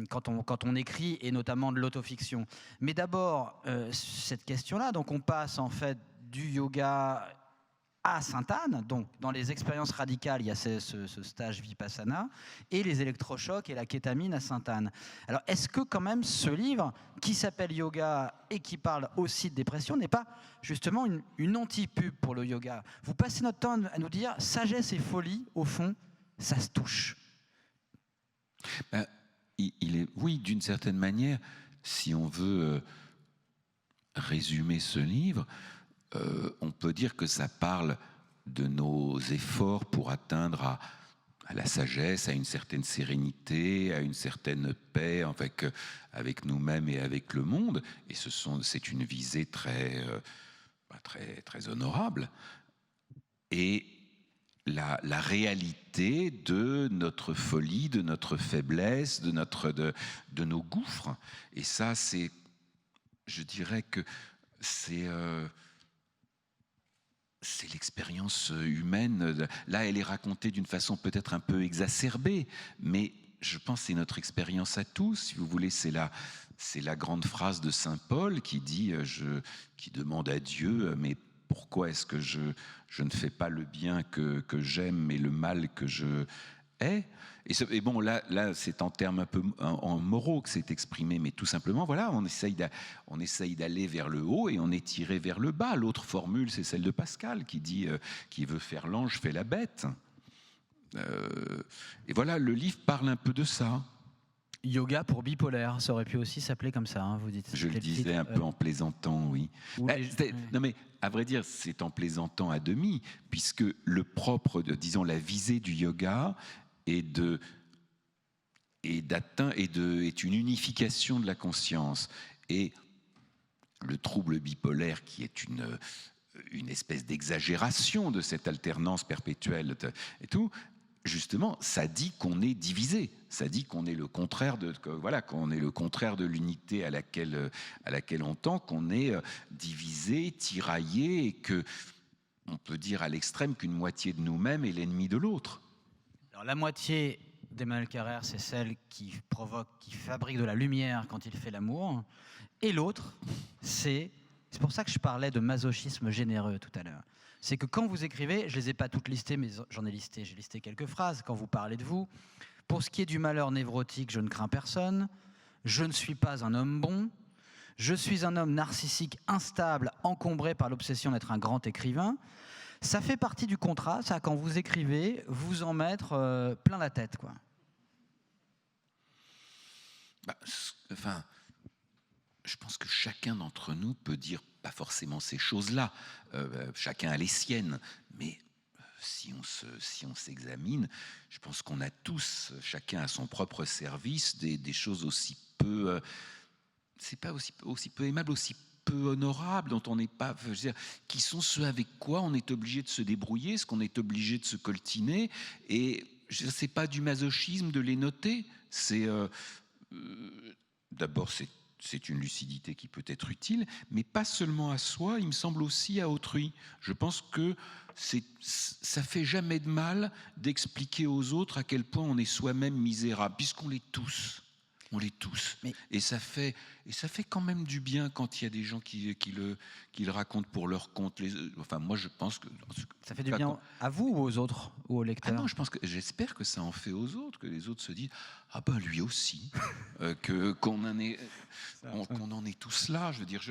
quand on écrit, et notamment de l'autofiction. Mais d'abord, cette question-là, donc on passe en fait du yoga à Sainte-Anne, donc dans les expériences radicales, il y a ce stage Vipassana, et les électrochocs et la kétamine à Sainte-Anne. Alors est-ce que quand même ce livre, qui s'appelle Yoga et qui parle aussi de dépression, n'est pas justement une anti-pub pour le yoga? Vous passez notre temps à nous dire sagesse et folie, au fond, ça se touche. Oui, d'une certaine manière, si on veut résumer ce livre, on peut dire que ça parle de nos efforts pour atteindre à la sagesse, à une certaine sérénité, à une certaine paix avec nous-mêmes et avec le monde. Et c'est une visée très, très honorable. Et la réalité de notre folie, de notre faiblesse, de nos gouffres. Et ça, je dirais que c'est l'expérience humaine. Là, elle est racontée d'une façon peut-être un peu exacerbée, mais je pense que c'est notre expérience à tous. Si vous voulez, c'est la grande phrase de Saint Paul qui dit, qui demande à Dieu, mais pourquoi est-ce que je ne fais pas le bien que j'aime, mais le mal que je hais? Et bon, là, c'est en termes un peu en moraux que c'est exprimé, mais tout simplement, voilà, on essaye d'aller vers le haut et on est tiré vers le bas. L'autre formule, c'est celle de Pascal qui dit qui veut faire l'ange fait la bête. Et voilà, le livre parle un peu de ça. Yoga pour bipolaire, ça aurait pu aussi s'appeler comme ça, hein, vous dites. Je le disais un peu en plaisantant, oui. Non mais, à vrai dire, c'est en plaisantant à demi, puisque le propre, disons, la visée du yoga est une unification de la conscience. Et le trouble bipolaire, qui est une espèce d'exagération de cette alternance perpétuelle et tout, justement, ça dit qu'on est divisé. Ça dit qu'on est le contraire qu'on est le contraire de l'unité à laquelle on tend, qu'on est divisé, tiraillé, et que on peut dire à l'extrême qu'une moitié de nous-mêmes est l'ennemi de l'autre. Alors la moitié d'Emmanuel Carrère, c'est celle qui fabrique de la lumière quand il fait l'amour, et l'autre, c'est pour ça que je parlais de masochisme généreux tout à l'heure. C'est que quand vous écrivez, je ne les ai pas toutes listées, mais j'ai listé quelques phrases, quand vous parlez de vous, pour ce qui est du malheur névrotique, je ne crains personne, je ne suis pas un homme bon, je suis un homme narcissique instable, encombré par l'obsession d'être un grand écrivain. Ça fait partie du contrat, ça, quand vous écrivez, vous en mettre plein la tête, quoi. je pense que chacun d'entre nous peut dire pas forcément ces choses-là, chacun a les siennes, mais si on s'examine, je pense qu'on a tous, chacun à son propre service, des choses aussi peu, c'est pas aussi peu aimables, aussi peu honorables, dont on n'est pas, je veux dire, qui sont ceux avec quoi on est obligé de se débrouiller, ce qu'on est obligé de se coltiner, et c'est pas du masochisme de les noter, c'est d'abord c'est une lucidité qui peut être utile, mais pas seulement à soi, il me semble aussi à autrui. Je pense que ça fait jamais de mal d'expliquer aux autres à quel point on est soi-même misérable, puisqu'on l'est tous. On l'est tous. Mais... Et ça fait quand même du bien quand il y a des gens qui le racontent pour leur compte. Enfin, moi, je pense que... Ça fait du bien à vous ou aux autres, ou aux lecteurs? Ah non, j'espère que ça en fait aux autres, que les autres se disent « Ah ben, lui aussi qu'on en est tous là. » Je veux dire,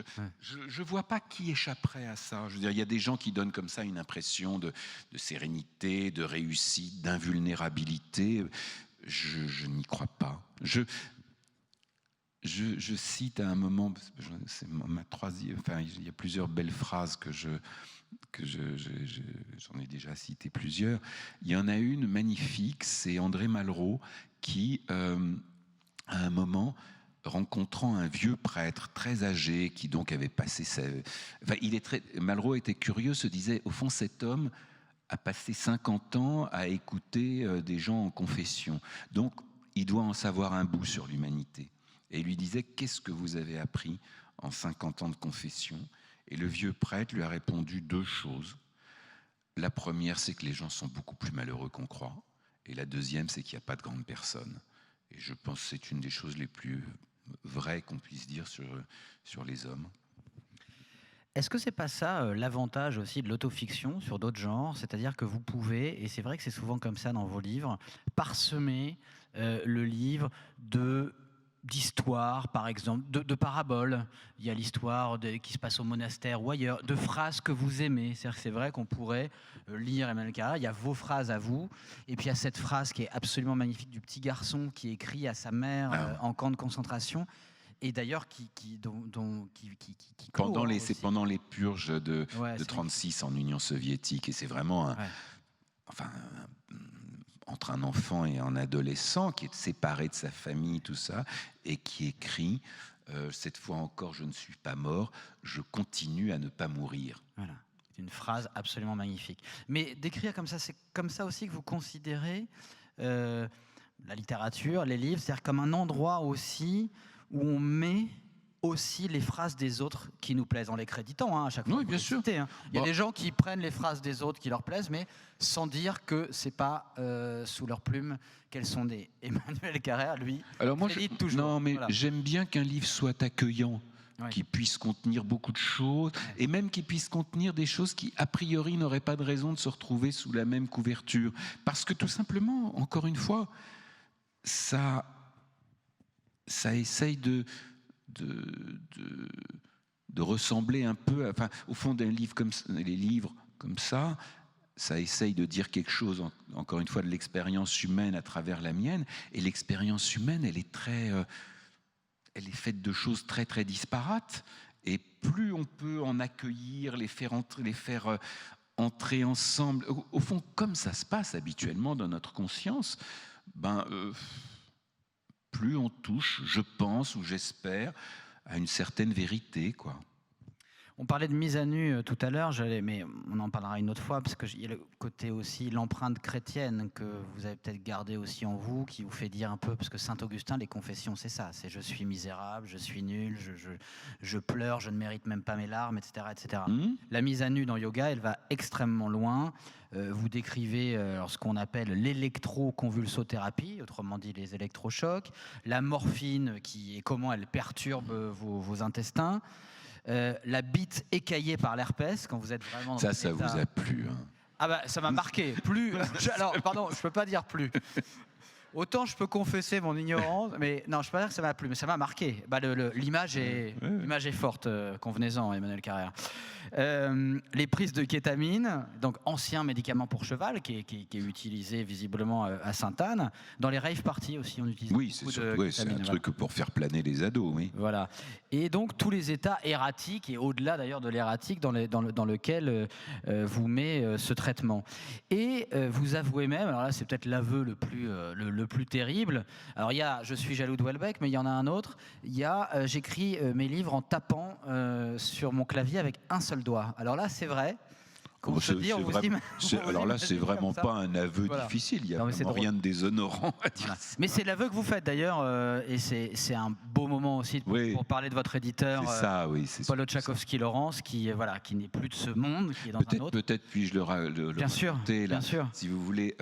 je vois pas qui échapperait à ça. Je veux dire, il y a des gens qui donnent comme ça une impression de sérénité, de réussite, d'invulnérabilité. Je n'y crois pas. Je cite à un moment, c'est ma troisième, enfin, il y a plusieurs belles phrases que j'en ai déjà cité plusieurs. Il y en a une magnifique, c'est André Malraux qui, à un moment, rencontrant un vieux prêtre très âgé qui donc avait passé Malraux était curieux, se disait, au fond, cet homme a passé 50 ans à écouter des gens en confession. Donc, il doit en savoir un bout sur l'humanité. Et il lui disait, qu'est-ce que vous avez appris en 50 ans de confession? Et le vieux prêtre lui a répondu 2 choses. La première, c'est que les gens sont beaucoup plus malheureux qu'on croit. Et la deuxième, c'est qu'il n'y a pas de grandes personnes. Et je pense que c'est une des choses les plus vraies qu'on puisse dire sur les hommes. Est-ce que c'est pas ça l'avantage aussi de l'autofiction sur d'autres genres? C'est-à-dire que vous pouvez, et c'est vrai que c'est souvent comme ça dans vos livres, parsemer le livre d'histoires, par exemple, de paraboles. Il y a l'histoire qui se passe au monastère ou ailleurs, de phrases que vous aimez. C'est-à-dire que c'est vrai qu'on pourrait lire Emmanuel Carrère, il y a vos phrases à vous, et puis il y a cette phrase qui est absolument magnifique du petit garçon qui écrit à sa mère en camp de concentration. Et d'ailleurs, pendant les purges de 1936 en Union soviétique, et c'est vraiment entre un enfant et un adolescent qui est séparé de sa famille, tout ça, et qui écrit cette fois encore, je ne suis pas mort, je continue à ne pas mourir. Voilà, c'est une phrase absolument magnifique. Mais d'écrire comme ça, c'est comme ça aussi que vous considérez la littérature, les livres, c'est-à-dire comme un endroit aussi où on met aussi les phrases des autres qui nous plaisent, en les créditant à chaque fois. Oui, bien sûr. Il y a des gens qui prennent les phrases des autres qui leur plaisent, mais sans dire que c'est pas sous leur plume qu'elles sont nées. Emmanuel Carrère, lui, crédite toujours. Non, mais j'aime bien qu'un livre soit accueillant, qui puisse contenir beaucoup de choses, et même qui puisse contenir des choses qui, a priori, n'auraient pas de raison de se retrouver sous la même couverture. Parce que tout simplement, encore une fois, ça essaye de ressembler un peu, au fond d'un livre comme ça, les livres comme ça essaye de dire quelque chose, encore une fois, de l'expérience humaine à travers la mienne, et l'expérience humaine, elle est faite de choses très très disparates, et plus on peut en accueillir, les faire entrer ensemble, au fond, comme ça se passe habituellement dans notre conscience, plus on touche, je pense ou j'espère, à une certaine vérité, quoi. On parlait de mise à nu tout à l'heure, mais on en parlera une autre fois, parce qu'il y a le côté aussi, l'empreinte chrétienne que vous avez peut-être gardée aussi en vous, qui vous fait dire un peu, parce que Saint-Augustin, les confessions, c'est ça, c'est je suis misérable, je suis nul, je pleure, je ne mérite même pas mes larmes, etc. etc. La mise à nu dans Yoga, elle va extrêmement loin. Vous décrivez ce qu'on appelle l'électroconvulsothérapie, autrement dit les électrochocs, la morphine, et comment elle perturbe vos intestins. La bite écaillée par l'herpès quand vous êtes vraiment dans ça vous a plu, hein. Ah bah ça m'a marqué. Plus. Alors pardon, je peux pas dire plus. Autant je peux confesser mon ignorance, mais non, je peux pas dire que ça m'a plu, mais ça m'a marqué. Bah, l'image est forte, convenez-en, Emmanuel Carrère. Les prises de kétamine, donc ancien médicament pour cheval, qui est utilisé visiblement à Sainte-Anne. Dans les rave parties aussi, on utilise beaucoup de kétamine. C'est un truc pour faire planer les ados, oui. Voilà. Et donc tous les états erratiques, et au-delà d'ailleurs de l'erratique, dans lequel vous met ce traitement. Et vous avouez même, alors là c'est peut-être l'aveu le plus terrible. Alors il y a Je suis jaloux de Houellebecq, mais il y en a un autre. Il y a J'écris mes livres en tapant sur mon clavier avec un seul doigt. Alors là c'est vrai. Alors là, c'est vraiment pas un aveu difficile. Il n'y a vraiment rien de déshonorant à dire. Voilà. Mais c'est l'aveu que vous faites d'ailleurs, et c'est un beau moment aussi pour parler de votre éditeur, Paul Oczachowski-Lawrence, qui n'est plus de ce monde, qui est dans un autre. Peut-être puis-je le raconter là, bien sûr. Si vous voulez.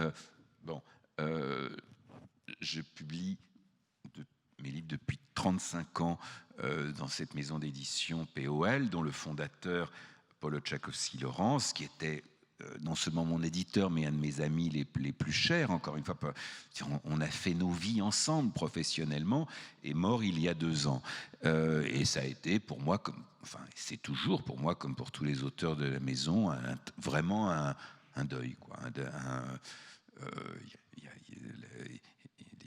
Je publie mes livres depuis 35 ans dans cette maison d'édition POL, dont le fondateur Paul Oczachowski-Lawrence, qui était non seulement mon éditeur, mais un de mes amis les plus chers, encore une fois. On a fait nos vies ensemble professionnellement, est mort il y a 2 ans. Et ça a été pour moi, c'est toujours pour moi, comme pour tous les auteurs de la maison, vraiment un deuil, quoi.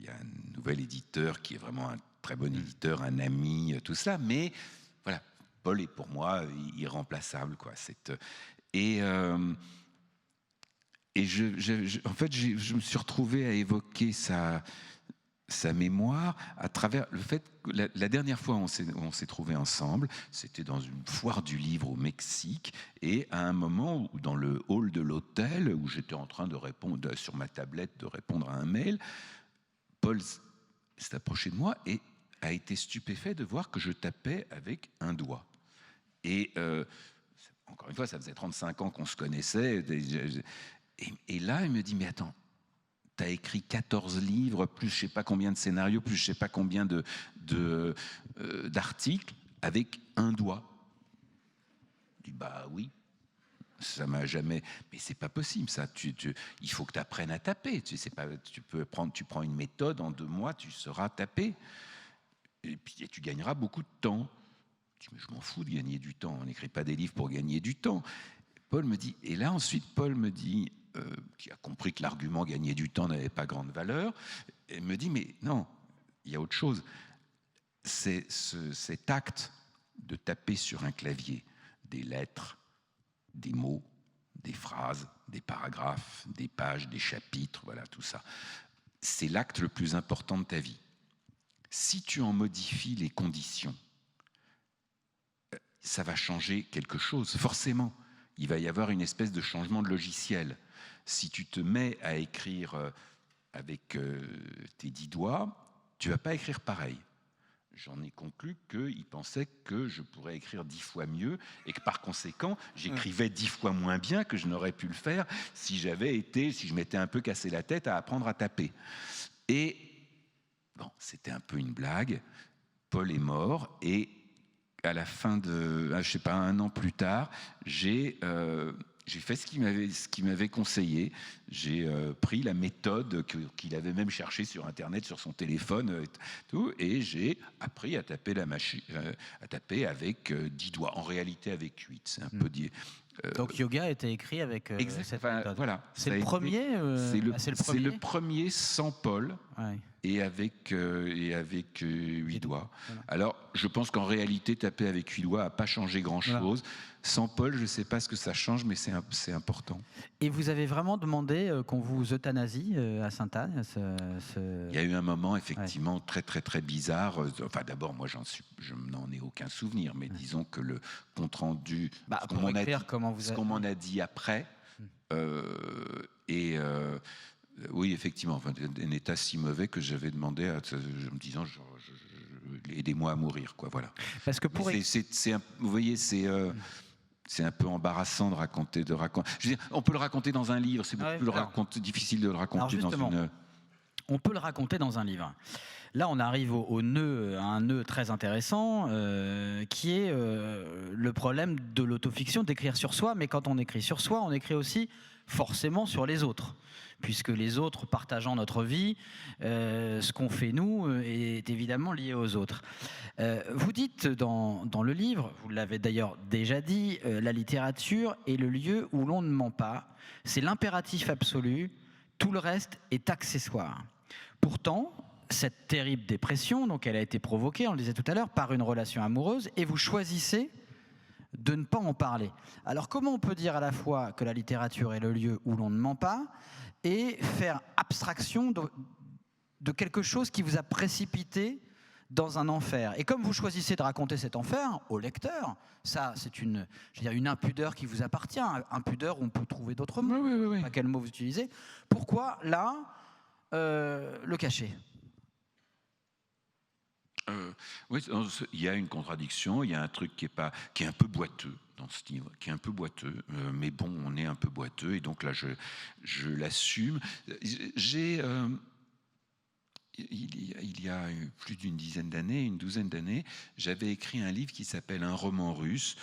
Il y a un nouvel éditeur qui est vraiment un très bon éditeur, un ami, tout ça, mais voilà. Paul est pour moi irremplaçable, quoi. En fait, je me suis retrouvé à évoquer sa mémoire à travers le fait que la dernière fois où on s'est trouvés ensemble, c'était dans une foire du livre au Mexique, et à un moment où, dans le hall de l'hôtel, où j'étais en train de répondre sur ma tablette, de répondre à un mail, Paul s'est approché de moi et a été stupéfait de voir que je tapais avec un doigt. Et encore une fois, ça faisait 35 ans qu'on se connaissait. Et là, il me dit, mais attends, tu as écrit 14 livres, plus je ne sais pas combien de scénarios, plus je ne sais pas combien d'articles, avec un doigt. Je dis, bah oui, ça m'a jamais... Mais c'est pas possible, ça. Il faut que tu apprennes à taper. Tu prends une méthode, en 2 mois, tu sauras taper. Et puis tu gagneras beaucoup de temps. Mais je m'en fous de gagner du temps, on n'écrit pas des livres pour gagner du temps. Paul me dit, et là ensuite Paul me dit, qui a compris que l'argument gagner du temps n'avait pas grande valeur, et me dit, mais non, il y a autre chose. C'est cet acte de taper sur un clavier des lettres, des mots, des phrases, des paragraphes, des pages, des chapitres, voilà tout ça. C'est l'acte le plus important de ta vie. Si tu en modifies les conditions, ça va changer quelque chose, forcément. Il va y avoir une espèce de changement de logiciel. Si tu te mets à écrire avec tes 10 doigts, tu ne vas pas écrire pareil. J'en ai conclu qu'il pensait que je pourrais écrire 10 fois mieux et que par conséquent, j'écrivais 10 fois moins bien que je n'aurais pu le faire si je m'étais un peu cassé la tête à apprendre à taper. Et bon, c'était un peu une blague. Paul est mort et à la fin je sais pas, 1 an plus tard, j'ai fait ce qu'il m'avait conseillé. J'ai pris la méthode qu'il avait même cherchée sur Internet, sur son téléphone, et j'ai appris à taper à taper avec 10 doigts. En réalité, avec 8. C'est un peu dit. Donc yoga était écrit avec cette méthode. Voilà. C'est le premier. C'est le premier sans Paul. Ouais. Et avec 8 doigts. Voilà. Alors, je pense qu'en réalité, taper avec 8 doigts n'a pas changé grand-chose. Voilà. Sans Paul, je ne sais pas ce que ça change, mais c'est important. Et vous avez vraiment demandé qu'on vous euthanasie à Sainte-Anne Il y a eu un moment, effectivement, très, très, très bizarre. Enfin, d'abord, moi, je n'en ai aucun souvenir, mais disons que le compte-rendu, ce qu'on m'en a dit après, oui, effectivement, un état si mauvais que j'avais demandé, en me disant, aidez-moi à mourir, quoi, voilà. Parce que vous voyez, c'est un peu embarrassant de raconter. Je veux dire, on peut le raconter dans un livre, c'est beaucoup plus difficile de le raconter dans une... on peut le raconter dans un livre. Là, on arrive à un nœud très intéressant, qui est le problème de l'autofiction, d'écrire sur soi. Mais quand on écrit sur soi, on écrit aussi forcément sur les autres, puisque les autres partageant notre vie, ce qu'on fait nous est évidemment lié aux autres. Vous dites dans le livre, vous l'avez d'ailleurs déjà dit, la littérature est le lieu où l'on ne ment pas. C'est l'impératif absolu, tout le reste est accessoire. Pourtant, cette terrible dépression, donc elle a été provoquée, on le disait tout à l'heure, par une relation amoureuse, et vous choisissez de ne pas en parler. Alors comment on peut dire à la fois que la littérature est le lieu où l'on ne ment pas et faire abstraction de quelque chose qui vous a précipité dans un enfer? Et comme vous choisissez de raconter cet enfer au lecteur, ça c'est une impudeur qui vous appartient, impudeur où on peut trouver d'autres mots, oui. pas quel mot vous utilisez. Pourquoi là le cacher? Oui, il y a une contradiction, il y a un truc qui est un peu boiteux dans ce livre, qui est un peu boiteux, mais bon, on est un peu boiteux, et donc là, je l'assume. Il y a plus d'une douzaine d'années, j'avais écrit un livre qui s'appelle Un roman russe,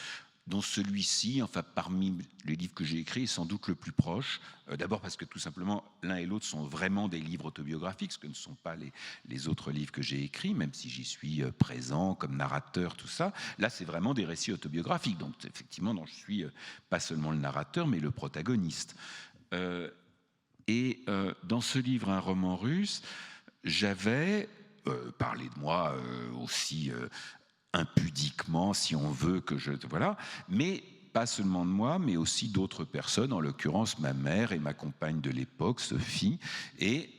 dont celui-ci, enfin parmi les livres que j'ai écrits, est sans doute le plus proche. D'abord parce que tout simplement, l'un et l'autre sont vraiment des livres autobiographiques, ce que ne sont pas les autres livres que j'ai écrits, même si j'y suis présent comme narrateur, tout ça. Là, c'est vraiment des récits autobiographiques, donc effectivement, dont je suis pas seulement le narrateur, mais le protagoniste. Dans ce livre, Un roman russe, j'avais parlé de moi aussi impudiquement, si on veut, voilà, mais pas seulement de moi, mais aussi d'autres personnes, en l'occurrence ma mère et ma compagne de l'époque, Sophie, et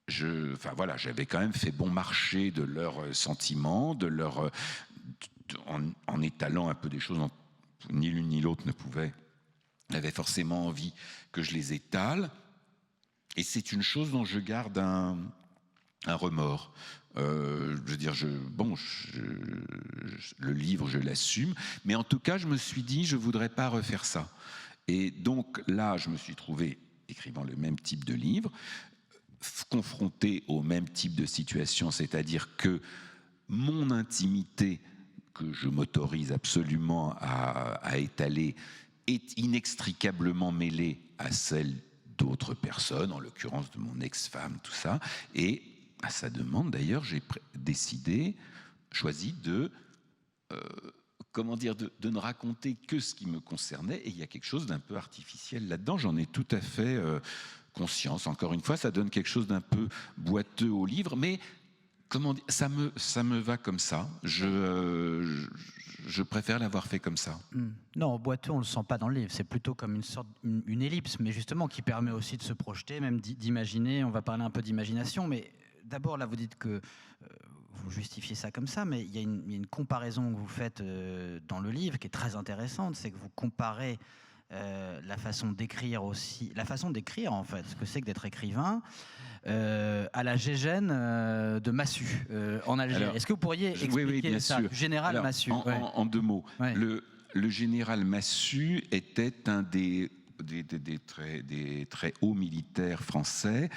j'avais quand même fait bon marché de leurs sentiments, en étalant un peu des choses dont ni l'une ni l'autre n'avait forcément envie que je les étale, et c'est une chose dont je garde un remords. Le livre, je l'assume, mais en tout cas, je me suis dit, je ne voudrais pas refaire ça. Et donc là, je me suis trouvé, écrivant le même type de livre, confronté au même type de situation, c'est-à-dire que mon intimité, que je m'autorise absolument à étaler, est inextricablement mêlée à celle d'autres personnes, en l'occurrence de mon ex-femme, tout ça, et à sa demande, d'ailleurs, j'ai choisi de ne raconter que ce qui me concernait, et il y a quelque chose d'un peu artificiel là-dedans, j'en ai tout à fait conscience. Encore une fois, ça donne quelque chose d'un peu boiteux au livre, mais ça me va comme ça. Je préfère l'avoir fait comme ça. Non, boiteux, on le sent pas dans le livre. C'est plutôt comme une ellipse, mais justement qui permet aussi de se projeter, même d'imaginer. On va parler un peu d'imagination, mais d'abord, là, vous dites que vous justifiez ça comme ça, mais il y a une comparaison que vous faites dans le livre qui est très intéressante, c'est que vous comparez la façon d'écrire aussi, la façon d'écrire en fait, ce que c'est que d'être écrivain, à la Gégène de Massu en Algérie. Est-ce que vous pourriez expliquer bien ça, sûr. général Alors, Massu en deux mots, ouais. Le général Massu était un des très hauts militaires français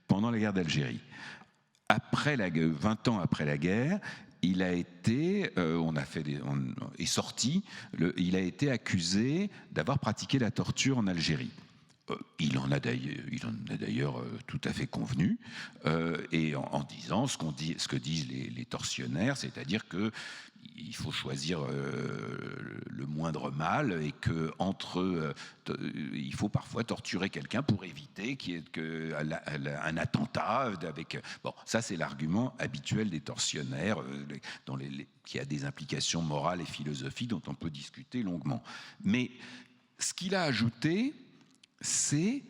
pendant la guerre d'Algérie. 20 ans après la guerre, il a été, il a été accusé d'avoir pratiqué la torture en Algérie. Il en a d'ailleurs tout à fait convenu, et en disant ce que disent les tortionnaires, c'est-à-dire que il faut choisir le moindre mal, et que il faut parfois torturer quelqu'un pour éviter un attentat. Ça c'est l'argument habituel des tortionnaires, qui a des implications morales et philosophiques dont on peut discuter longuement. Mais ce qu'il a ajouté, c'est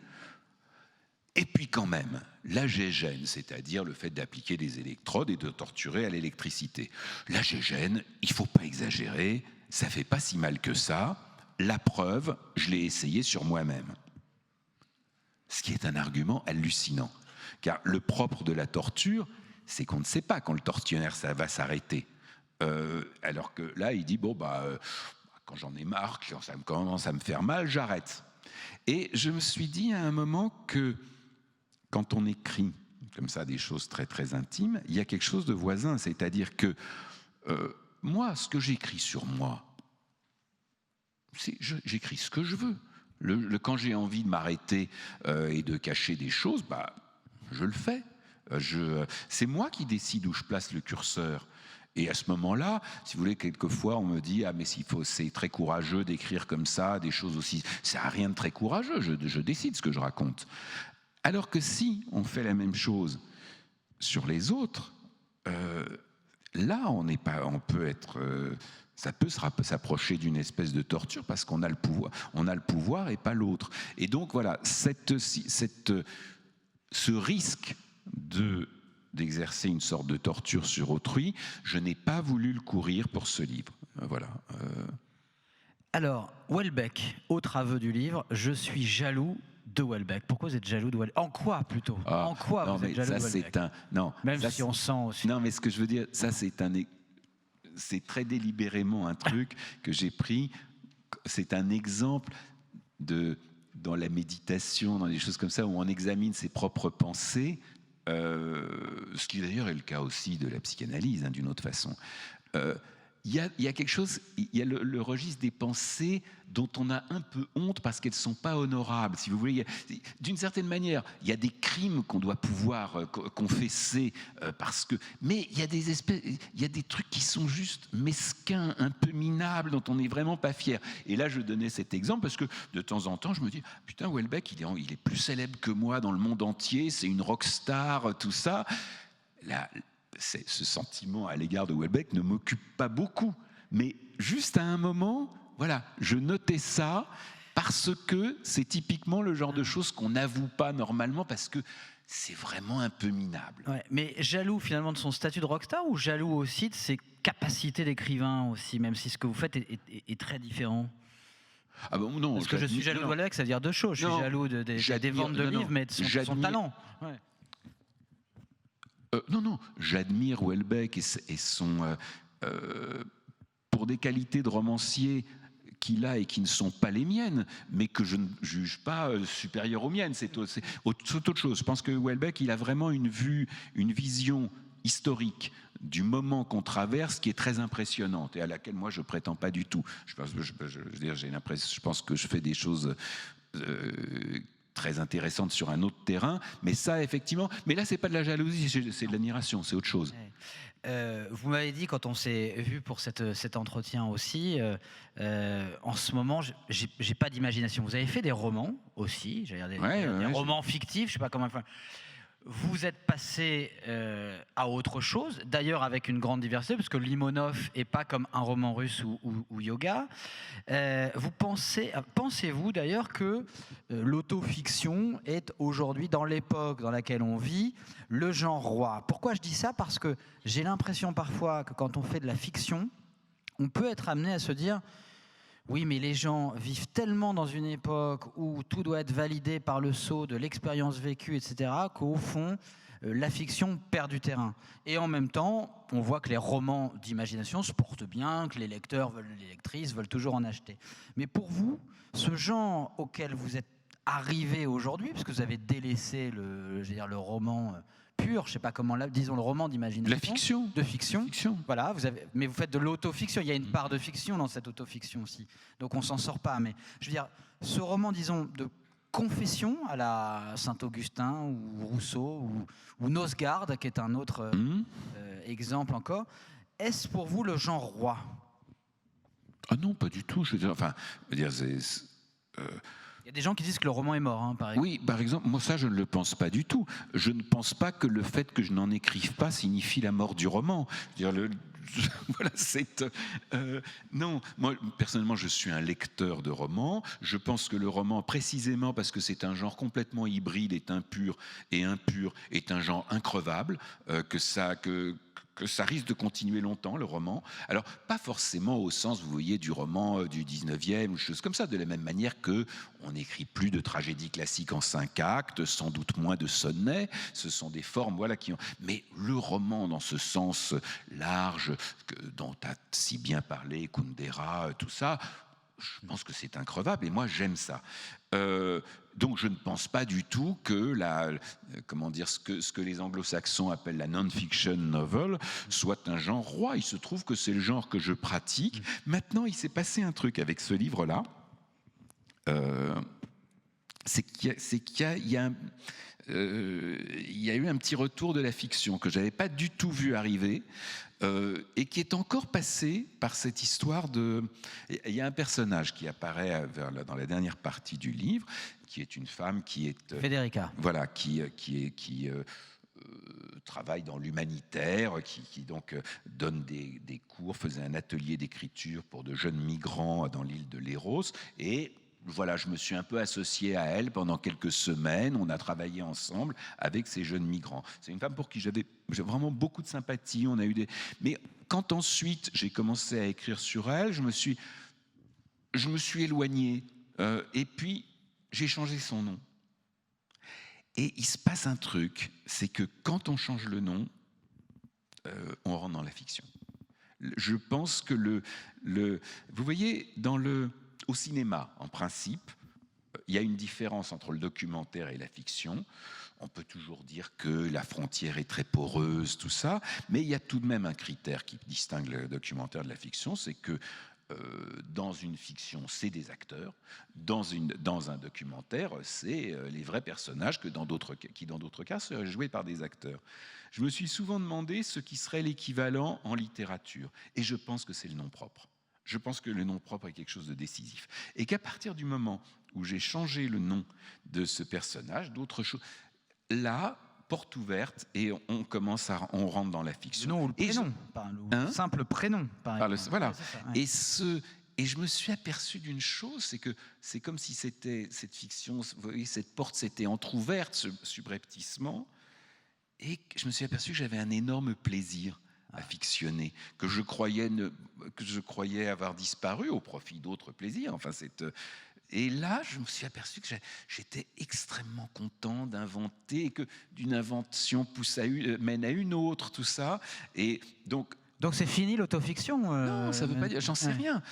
et puis quand même, la gégène, c'est-à-dire le fait d'appliquer des électrodes et de torturer à l'électricité. La gégène, il ne faut pas exagérer, ça ne fait pas si mal que ça. La preuve, je l'ai essayé sur moi-même. Ce qui est un argument hallucinant. Car le propre de la torture, c'est qu'on ne sait pas quand le tortionnaire ça va s'arrêter. Alors que là, il dit, quand j'en ai marre, quand ça commence à me faire mal, j'arrête. Et je me suis dit à un moment que quand on écrit, comme ça des choses très très intimes, il y a quelque chose de voisin, c'est-à-dire que moi, ce que j'écris sur moi, j'écris ce que je veux. Quand j'ai envie de m'arrêter et de cacher des choses, je le fais. C'est moi qui décide où je place le curseur. Et à ce moment-là, si vous voulez, quelquefois, on me dit « Ah, mais c'est très courageux d'écrire comme ça, des choses aussi... » Ça n'a rien de très courageux, je décide ce que je raconte. Alors que si on fait la même chose sur les autres, là, on peut être... ça peut s'approcher d'une espèce de torture parce qu'on a le pouvoir et pas l'autre. Et donc, voilà, ce risque d'exercer une sorte de torture sur autrui, je n'ai pas voulu le courir pour ce livre. Voilà. Alors, Houellebecq, autre aveu du livre, je suis jaloux de Houellebecq. Pourquoi vous êtes jaloux de Houellebecq? En quoi plutôt? En quoi vous êtes jaloux de Houellebecq? Même si on sent aussi. Non, mais ce que je veux dire, ça c'est très délibérément un truc que j'ai pris. C'est un exemple dans la méditation, dans des choses comme ça, où on examine ses propres pensées. Ce qui d'ailleurs est le cas aussi de la psychanalyse, d'une autre façon. Il y a quelque chose, il y a le registre des pensées dont on a un peu honte parce qu'elles ne sont pas honorables. Si vous voulez, d'une certaine manière, il y a des crimes qu'on doit pouvoir confesser mais il y a des trucs qui sont juste mesquins, un peu minables, dont on n'est vraiment pas fier. Et là, je donnais cet exemple parce que de temps en temps, je me dis putain, Houellebecq, il est plus célèbre que moi dans le monde entier, c'est une rockstar, tout ça. Là, ce sentiment à l'égard de Houellebecq ne m'occupe pas beaucoup, mais juste à un moment, voilà, je notais ça parce que c'est typiquement le genre de choses qu'on n'avoue pas normalement parce que c'est vraiment un peu minable. Ouais, mais jaloux finalement de son statut de rockstar ou jaloux aussi de ses capacités d'écrivain aussi, même si ce que vous faites est très différent? Ah bon, non, parce que je suis jaloux de Houellebecq, ça veut dire deux choses. Je suis jaloux des ventes de livres, mais de son talent. Ouais. Non, j'admire Houellebecq et son... pour des qualités de romancier qu'il a et qui ne sont pas les miennes, mais que je ne juge pas supérieures aux miennes. C'est autre chose. Je pense que Houellebecq, il a vraiment une vision historique du moment qu'on traverse qui est très impressionnante et à laquelle moi je prétends pas du tout. Je pense que je fais des choses... très intéressante sur un autre terrain, mais ça effectivement, mais là c'est pas de la jalousie, c'est de l'admiration, c'est autre chose. Vous m'avez dit quand on s'est vu pour cet entretien aussi, en ce moment j'ai pas d'imagination. Vous avez fait des romans aussi, j'allais dire des romans fictifs, je sais pas comment. Enfin, vous êtes passé à autre chose, d'ailleurs avec une grande diversité, parce que Limonov n'est pas comme un roman russe ou yoga. Pensez-vous d'ailleurs que l'autofiction est aujourd'hui, dans l'époque dans laquelle on vit, le genre roi? Pourquoi je dis ça? Parce que j'ai l'impression parfois que quand on fait de la fiction, on peut être amené à se dire... Oui, mais les gens vivent tellement dans une époque où tout doit être validé par le sceau de l'expérience vécue, etc., qu'au fond, la fiction perd du terrain. Et en même temps, on voit que les romans d'imagination se portent bien, que les lecteurs, les lectrices veulent toujours en acheter. Mais pour vous, ce genre auquel vous êtes arrivé aujourd'hui, parce que vous avez délaissé le roman... pur, je ne sais pas comment, disons le roman d'imagination. La fiction. De fiction. Voilà, mais vous faites de l'autofiction. Il y a une part de fiction dans cette autofiction aussi. Donc on ne s'en sort pas. Mais je veux dire, ce roman, disons, de confession à la Saint-Augustin ou Rousseau ou Nosgard, qui est un autre exemple encore, est-ce pour vous le genre roi? Ah non, pas du tout. Il y a des gens qui disent que le roman est mort, par exemple. Oui, par exemple, moi ça je ne le pense pas du tout. Je ne pense pas que le fait que je n'en écrive pas signifie la mort du roman. Voilà, non, moi personnellement je suis un lecteur de romans. Je pense que le roman, précisément parce que c'est un genre complètement hybride, est impur, est un genre increvable, que ça risque de continuer longtemps, le roman. Alors, pas forcément au sens, vous voyez, du roman du 19e, ou des choses comme ça, de la même manière qu'on n'écrit plus de tragédies classiques en 5 actes, sans doute moins de sonnets, ce sont des formes, voilà, qui ont... Mais le roman, dans ce sens large, dont a si bien parlé Kundera, tout ça, je pense que c'est increvable, et moi, j'aime ça. donc je ne pense pas du tout que ce que les anglo-saxons appellent la non-fiction novel soit un genre roi. Il se trouve que c'est le genre que je pratique. Maintenant, il s'est passé un truc avec ce livre-là. C'est qu'il y a eu un petit retour de la fiction que je n'avais pas du tout vu arriver et qui est encore passé par cette histoire de... Il y a un personnage qui apparaît dans la dernière partie du livre, qui est une femme qui est... Federica. Voilà, qui travaille dans l'humanitaire, qui donc donne des cours, faisait un atelier d'écriture pour de jeunes migrants dans l'île de Léros, et voilà, je me suis un peu associé à elle pendant quelques semaines. On a travaillé ensemble avec ces jeunes migrants. C'est une femme pour qui j'ai vraiment beaucoup de sympathie. Mais quand ensuite j'ai commencé à écrire sur elle, je me suis éloigné. Et puis j'ai changé son nom. Et il se passe un truc, c'est que quand on change le nom, on rentre dans la fiction. Je pense que vous voyez, au cinéma, en principe, il y a une différence entre le documentaire et la fiction. On peut toujours dire que la frontière est très poreuse, tout ça, mais il y a tout de même un critère qui distingue le documentaire de la fiction, c'est que dans une fiction, c'est des acteurs. Dans un documentaire, c'est les vrais personnages qui, dans d'autres cas, seraient joués par des acteurs. Je me suis souvent demandé ce qui serait l'équivalent en littérature, et je pense que c'est le nom propre. Je pense que le nom propre est quelque chose de décisif. Et qu'à partir du moment où j'ai changé le nom de ce personnage, d'autres choses, là, porte ouverte, et on rentre dans la fiction. Le nom ou le prénom, le simple prénom, par exemple. Voilà. Ouais, ça, ouais. Et je me suis aperçu d'une chose, c'est que c'est comme si cette fiction, vous voyez, cette porte s'était entrouverte subrepticement, et je me suis aperçu que j'avais un énorme plaisir à fictionner, que je croyais avoir disparu au profit d'autres plaisirs. Et là, je me suis aperçu que j'étais extrêmement content d'inventer, et que d'une invention mène à une autre, tout ça. Et donc c'est fini l'autofiction Non, ça ne veut pas dire. J'en sais rien,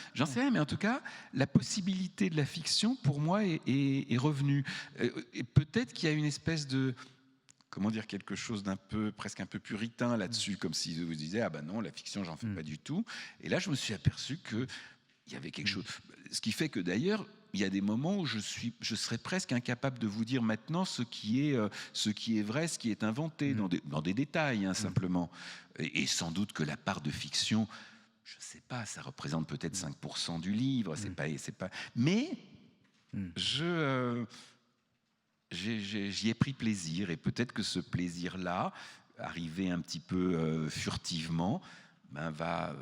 mais en tout cas, la possibilité de la fiction, pour moi, est revenue. Et peut-être qu'il y a une espèce de... Comment dire, quelque chose presque un peu puritain là-dessus, comme si vous disiez, ah ben non, la fiction, j'en fais pas du tout. Et là, je me suis aperçu qu'il y avait quelque chose. Ce qui fait que d'ailleurs, il y a des moments où je serais presque incapable de vous dire maintenant ce qui est vrai, ce qui est inventé, dans des détails, simplement. Et sans doute que la part de fiction, je ne sais pas, ça représente peut-être 5% du livre, c'est pas. Mais j'y ai pris plaisir, et peut-être que ce plaisir-là, arrivé un petit peu furtivement, va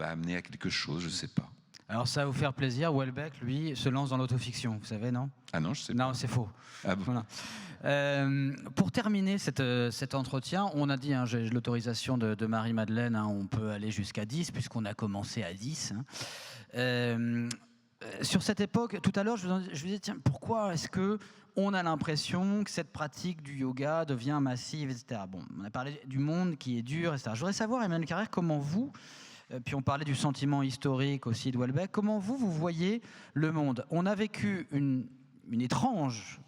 amener à quelque chose, je ne sais pas. Alors ça va vous faire plaisir, Houellebecq, lui, se lance dans l'autofiction, vous savez, non ? Ah non, je sais pas. Non, c'est faux. Ah bon. Voilà. Pour terminer cet entretien, on a dit, j'ai l'autorisation de Marie-Madeleine, on peut aller jusqu'à 10, puisqu'on a commencé à 10. Sur cette époque, tout à l'heure, je vous disais, tiens, pourquoi est-ce qu'on a l'impression que cette pratique du yoga devient massive, etc. Bon, on a parlé du monde qui est dur, etc. Je voudrais savoir, Emmanuel Carrère, comment vous, puis on parlait du sentiment historique aussi de Houellebecq, comment vous voyez le monde ? On a vécu une étrange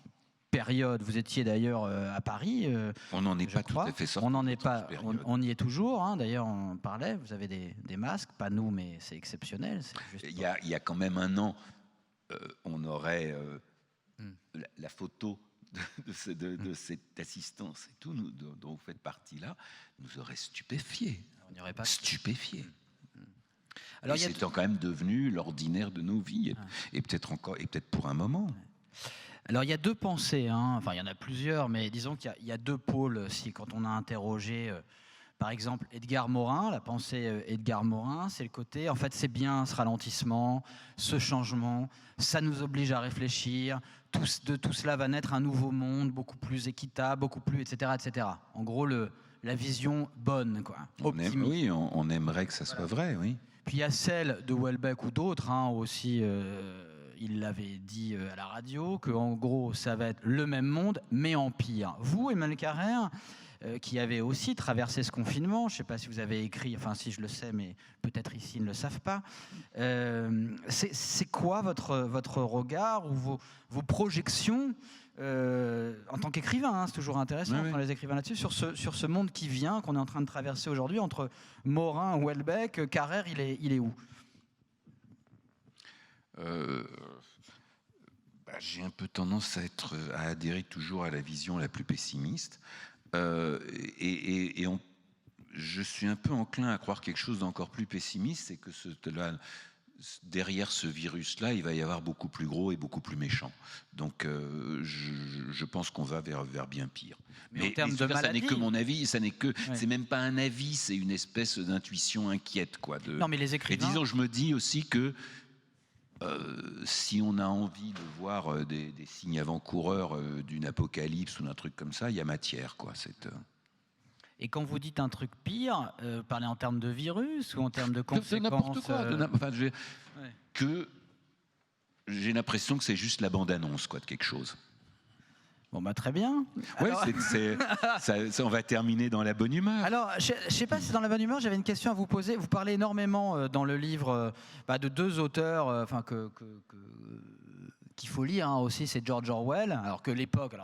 période. Vous étiez d'ailleurs à Paris. On n'en est pas tout à fait sorti. On n'en est pas. On y est toujours. D'ailleurs, on parlait. Vous avez des masques, pas nous, mais c'est exceptionnel. Il y a quand même un an, on aurait la photo de cette assistance et tout, dont vous faites partie là, nous aurait stupéfiés. On n'y aurait pas stupéfiés. Alors, c'est quand même devenu l'ordinaire de nos vies, et peut-être pour un moment. Alors il y a deux pensées, enfin il y en a plusieurs, mais disons qu'il y a deux pôles. Quand on a interrogé, par exemple, Edgar Morin, la pensée Edgar Morin, c'est le côté, en fait c'est bien ce ralentissement, ce changement, ça nous oblige à réfléchir, de tout cela va naître un nouveau monde, beaucoup plus équitable, beaucoup plus, etc. etc. En gros, la vision bonne, quoi. On aimerait que ça soit vrai, oui. Puis il y a celle de Houellebecq ou d'autres aussi... il l'avait dit à la radio, qu'en gros, ça va être le même monde, mais en pire. Vous, Emmanuel Carrère, qui avez aussi traversé ce confinement. Je ne sais pas si vous avez écrit, enfin si je le sais, mais peut-être ici ils ne le savent pas. C'est quoi votre regard ou vos projections en tant qu'écrivain, hein, c'est toujours intéressant quand les écrivains là-dessus, sur ce monde qui vient, qu'on est en train de traverser aujourd'hui, entre Morin, Houellebecq, Carrère, il est où? J'ai un peu tendance à adhérer toujours à la vision la plus pessimiste. Je suis un peu enclin à croire quelque chose d'encore plus pessimiste, c'est que derrière ce virus-là, il va y avoir beaucoup plus gros et beaucoup plus méchant. Donc, je pense qu'on va vers bien pire. Mais en termes de maladie, ça n'est que mon avis, c'est même pas un avis, c'est une espèce d'intuition inquiète, quoi. Non, mais les écrivains. Et disons, je me dis aussi que si on a envie de voir des signes avant-coureurs d'une apocalypse ou d'un truc comme ça, il y a matière, quoi. Et quand vous dites un truc pire, parlez en termes de virus ou en termes de conséquences? N'importe quoi. Que j'ai l'impression que c'est juste la bande-annonce, quoi, de quelque chose. Bon, bah très bien. Ouais, on va terminer dans la bonne humeur. Alors, je ne sais pas si dans la bonne humeur, j'avais une question à vous poser. Vous parlez énormément dans le livre de deux auteurs qu'il faut lire aussi, c'est George Orwell, alors que l'époque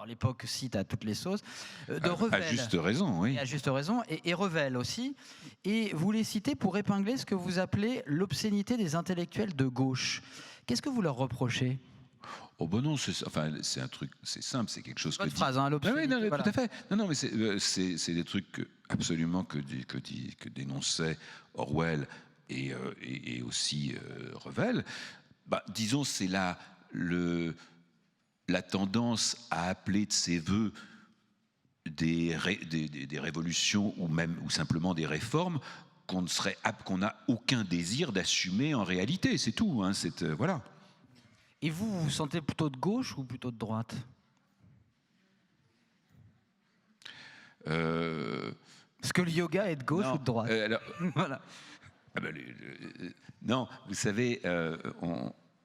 cite à toutes les sauces, de Revel. À juste raison, oui. Et à juste raison, et Revel aussi. Et vous les citez pour épingler ce que vous appelez l'obscénité des intellectuels de gauche. Qu'est-ce que vous leur reprochez? Oh ben non, c'est un truc, c'est simple, c'est quelque chose que phrase, hein, l'obscénité. Oui, voilà. Tout à fait. Non, mais c'est des trucs absolument que dénonçaient Orwell et aussi Revel. Disons, c'est la tendance à appeler de ses voeux des révolutions ou simplement des réformes qu'on n'a aucun désir d'assumer en réalité, c'est tout. Hein, voilà. Et vous vous sentez plutôt de gauche ou plutôt de droite? Est-ce que le yoga est de gauche ou de droite? Voilà. Non, vous savez,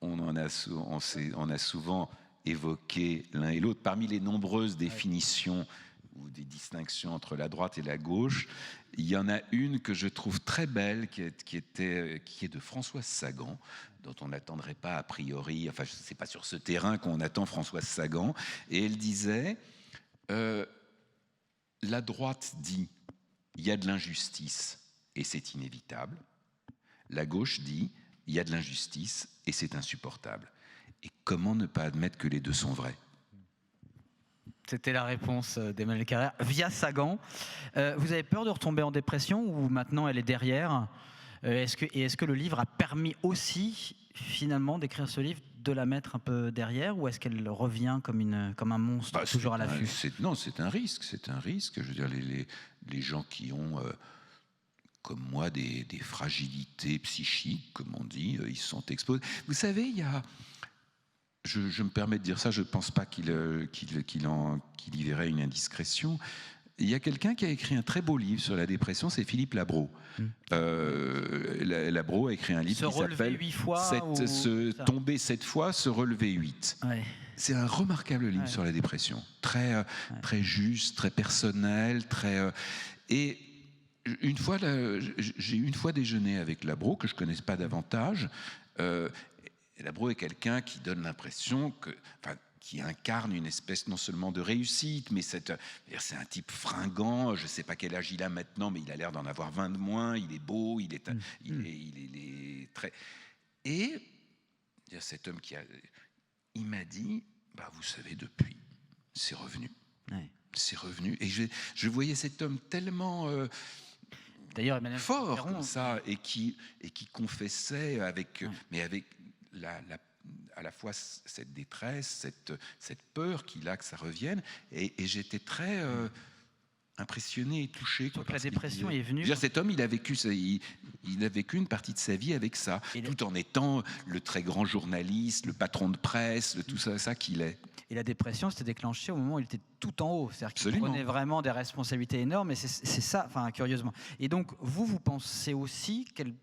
on a souvent évoqué l'un et l'autre. Parmi les nombreuses définitions ou des distinctions entre la droite et la gauche, il y en a une que je trouve très belle, qui est de Françoise Sagan, dont on n'attendrait pas a priori, enfin, c'est pas sur ce terrain qu'on attend Françoise Sagan, et elle disait la droite dit il y a de l'injustice et c'est inévitable. La gauche dit il y a de l'injustice et c'est insupportable. Et comment ne pas admettre que les deux sont vrais? C'était la réponse d'Emmanuel Carrère via Sagan. Vous avez peur de retomber en dépression ou maintenant elle est derrière? Est-ce que le livre a permis aussi finalement d'écrire ce livre, de la mettre un peu derrière, ou est-ce qu'elle revient comme un monstre toujours à l'affût? Non, c'est un risque. Je veux dire, les gens qui ont comme moi des fragilités psychiques, comme on dit, ils se sont exposés. Vous savez, il y a... Je me permets de dire ça, je ne pense pas qu'il y verrait une indiscrétion. Il y a quelqu'un qui a écrit un très beau livre sur la dépression, c'est Philippe Labro. Labro a écrit un livre qui s'appelle « Tomber 7 fois, se relever 8 ». C'est un remarquable livre sur la dépression, très juste, très personnel, et j'ai une fois déjeuné avec Labro, que je ne connaisse pas davantage. Labro est quelqu'un qui donne l'impression qui incarne une espèce non seulement de réussite, mais c'est un type fringant. Je ne sais pas quel âge il a maintenant, mais il a l'air d'en avoir 20 de moins. Il est beau, il est très... Et cet homme il m'a dit, vous savez, depuis, c'est revenu. C'est revenu. Et je voyais cet homme tellement... D'ailleurs, fort comme ça, et qui confessait avec à la fois cette détresse, cette peur qu'il a que ça revienne, et j'étais très impressionné et touché. Donc la dépression est venue. Cet homme, il a vécu une partie de sa vie avec ça, tout en étant le très grand journaliste, le patron de presse, tout ça qu'il est. Et la dépression s'était déclenchée au moment où il était tout en haut, c'est-à-dire qu'il prenait vraiment des responsabilités énormes, et c'est ça, curieusement. Et donc, vous pensez aussi qu'elle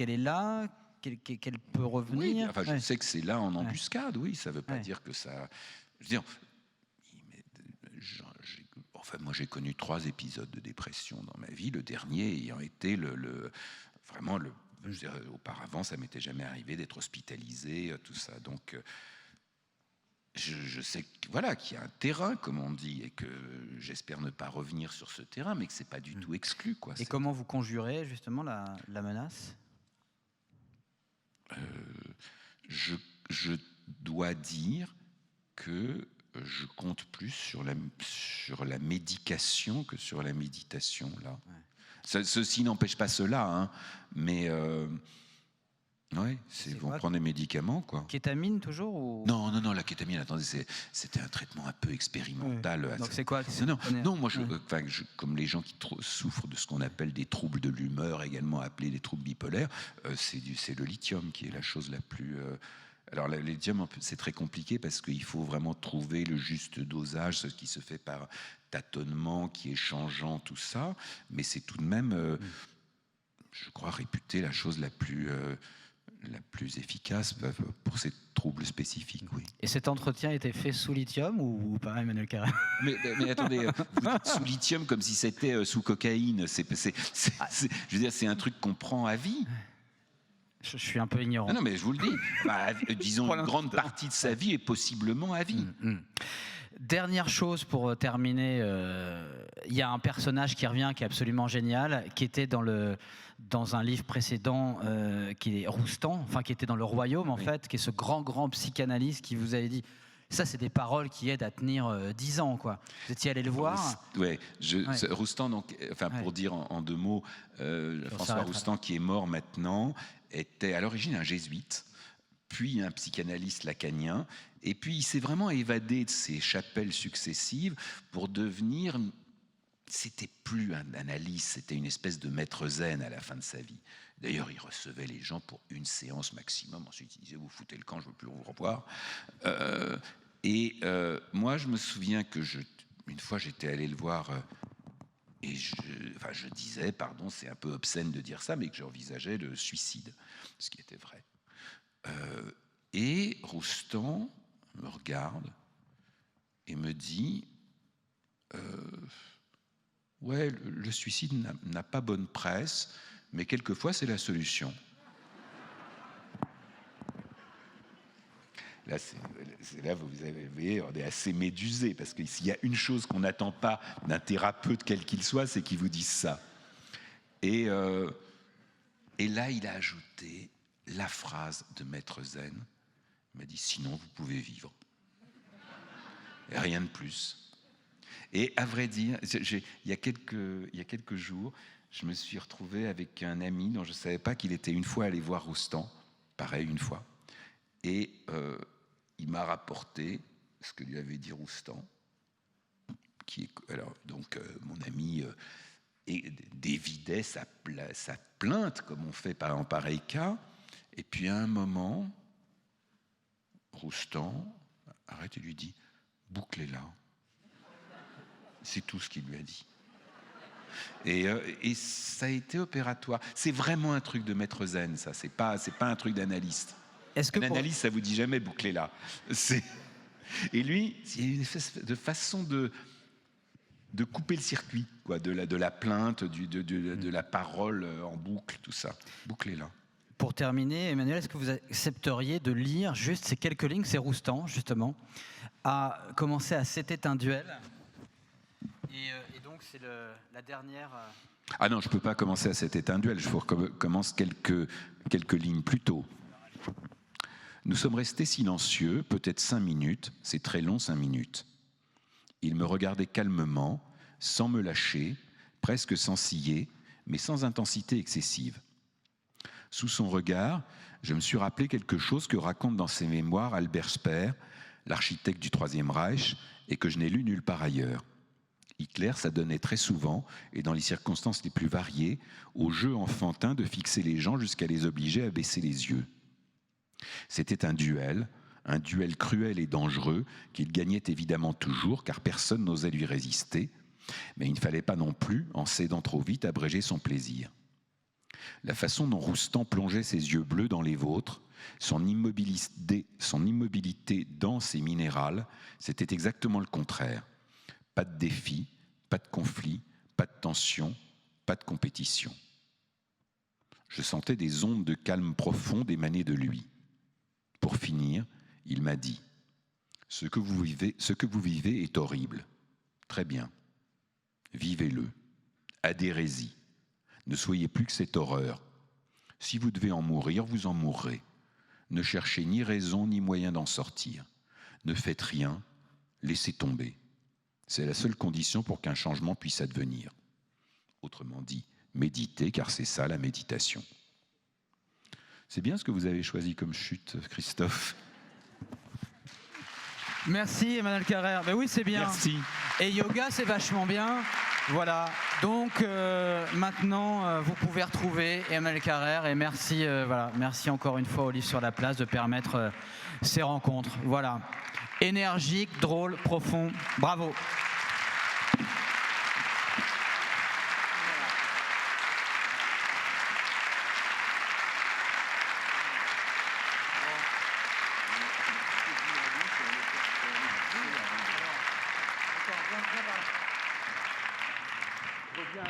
est là, qu'elle peut revenir? Oui, je sais que c'est là en embuscade, oui, ça ne veut pas dire que ça... Je veux dire, Enfin, moi, j'ai connu 3 épisodes de dépression dans ma vie, le dernier ayant été vraiment le... Je veux dire, auparavant, ça m'était jamais arrivé d'être hospitalisé, tout ça. Donc, je sais qu'il y a un terrain, comme on dit, et que j'espère ne pas revenir sur ce terrain, mais que c'est pas du tout exclu, quoi. Et comment vous conjurez justement la menace ? Je dois dire que je compte plus sur la médication que sur la méditation, là. Ouais. Ceci n'empêche pas cela, hein, mais on prend des médicaments, quoi. Kétamine toujours ou... Non, la kétamine, attendez, c'était un traitement un peu expérimental. Ouais. Donc c'est quoi Non, moi, comme les gens qui souffrent de ce qu'on appelle des troubles de l'humeur, également appelés des troubles bipolaires, c'est le lithium qui est la chose la plus... Alors, le lithium, c'est très compliqué parce qu'il faut vraiment trouver le juste dosage, ce qui se fait par tâtonnement, qui est changeant, tout ça. Mais c'est tout de même, je crois, réputé la chose la plus efficace pour ces troubles spécifiques, oui. Et cet entretien était fait sous lithium ou pas, Emmanuel Carrère ? mais attendez, vous dites sous lithium comme si c'était sous cocaïne. Je veux dire, c'est un truc qu'on prend à vie. Je suis un peu ignorant. Non, mais je vous le dis. Disons, une grande partie de sa vie est possiblement à vie. Dernière chose pour terminer, il y a un personnage qui revient qui est absolument génial, qui était dans un livre précédent, qui est Roustan, enfin qui était dans Le Royaume en fait, qui est ce grand psychanalyste qui vous avait dit. Ça, c'est des paroles qui aident à tenir 10 ans, quoi. Vous étiez allé le voir ? Oui, Roustan, donc, pour dire en 2 mots, François Roustan, qui est mort maintenant, était à l'origine un jésuite, puis un psychanalyste lacanien, et puis il s'est vraiment évadé de ses chapelles successives pour devenir... C'était plus un analyste, c'était une espèce de maître zen à la fin de sa vie. D'ailleurs, il recevait les gens pour une séance maximum. Ensuite, il disait, vous foutez le camp, je ne veux plus vous revoir. Moi, je me souviens que une fois, j'étais allé le voir et je disais, pardon, c'est un peu obscène de dire ça, mais que j'envisageais le suicide, ce qui était vrai. Et Roustan me regarde et me dit... Ouais, le suicide n'a pas bonne presse, mais quelquefois c'est la solution. Là, vous avez, on est assez médusé, parce que s'il y a une chose qu'on n'attend pas d'un thérapeute quel qu'il soit, c'est qu'il vous dise ça. Et là, il a ajouté la phrase de Maître Zen. Il m'a dit, sinon vous pouvez vivre. Et rien de plus. Et à vrai dire, il y a quelques jours, je me suis retrouvé avec un ami dont je ne savais pas qu'il était une fois allé voir Roustan, pareil, une fois. Et il m'a rapporté ce que lui avait dit Roustan, mon ami dévidait sa plainte, comme on fait en pareil cas. Et puis à un moment, Roustan arrête et lui dit « bouclez-la ». C'est tout ce qu'il lui a dit. Et ça a été opératoire. C'est vraiment un truc de maître zen, ça. C'est pas un truc d'analyste. Analyste, ça vous dit jamais bouclez-la. Et lui, il y a une espèce de façon de couper le circuit, quoi, de la plainte, de la parole en boucle, tout ça. Bouclez-la. Pour terminer, Emmanuel, est-ce que vous accepteriez de lire juste ces quelques lignes, c'est Roustan, justement, a commencé à C'était un duel. Et donc, c'est la dernière... Ah non, je ne peux pas commencer à C'était un duel. Je commence quelques lignes plus tôt. Nous sommes restés silencieux, peut-être 5 minutes. C'est très long, 5 minutes. Il me regardait calmement, sans me lâcher, presque sans ciller, mais sans intensité excessive. Sous son regard, je me suis rappelé quelque chose que raconte dans ses mémoires Albert Speer, l'architecte du Troisième Reich, et que je n'ai lu nulle part ailleurs. Hitler s'adonnait très souvent, et dans les circonstances les plus variées, au jeu enfantin de fixer les gens jusqu'à les obliger à baisser les yeux. C'était un duel cruel et dangereux, qu'il gagnait évidemment toujours, car personne n'osait lui résister, mais il ne fallait pas non plus, en cédant trop vite, abréger son plaisir. La façon dont Roustan plongeait ses yeux bleus dans les vôtres, son immobilité dense et minérale, c'était exactement le contraire. Pas de défi, Pas de conflit, pas de tension, pas de compétition. Je sentais des ondes de calme profond émaner de lui. Pour finir, il m'a dit « Ce que vous vivez est horrible. Très bien. Vivez-le. Adhérez-y. Ne soyez plus que cette horreur. Si vous devez en mourir, vous en mourrez. Ne cherchez ni raison ni moyen d'en sortir. Ne faites rien. Laissez tomber. C'est la seule condition pour qu'un changement puisse advenir. » Autrement dit, méditez, car c'est ça la méditation. C'est bien ce que vous avez choisi comme chute, Christophe. Merci Emmanuel Carrère. Ben oui, c'est bien. Merci. Et yoga, c'est vachement bien. Voilà. Donc maintenant, vous pouvez retrouver Emmanuel Carrère. Et merci, voilà, merci encore une fois au Livre sur la Place de permettre ces rencontres. Voilà. Énergique, drôle, profond. Bravo. Bien.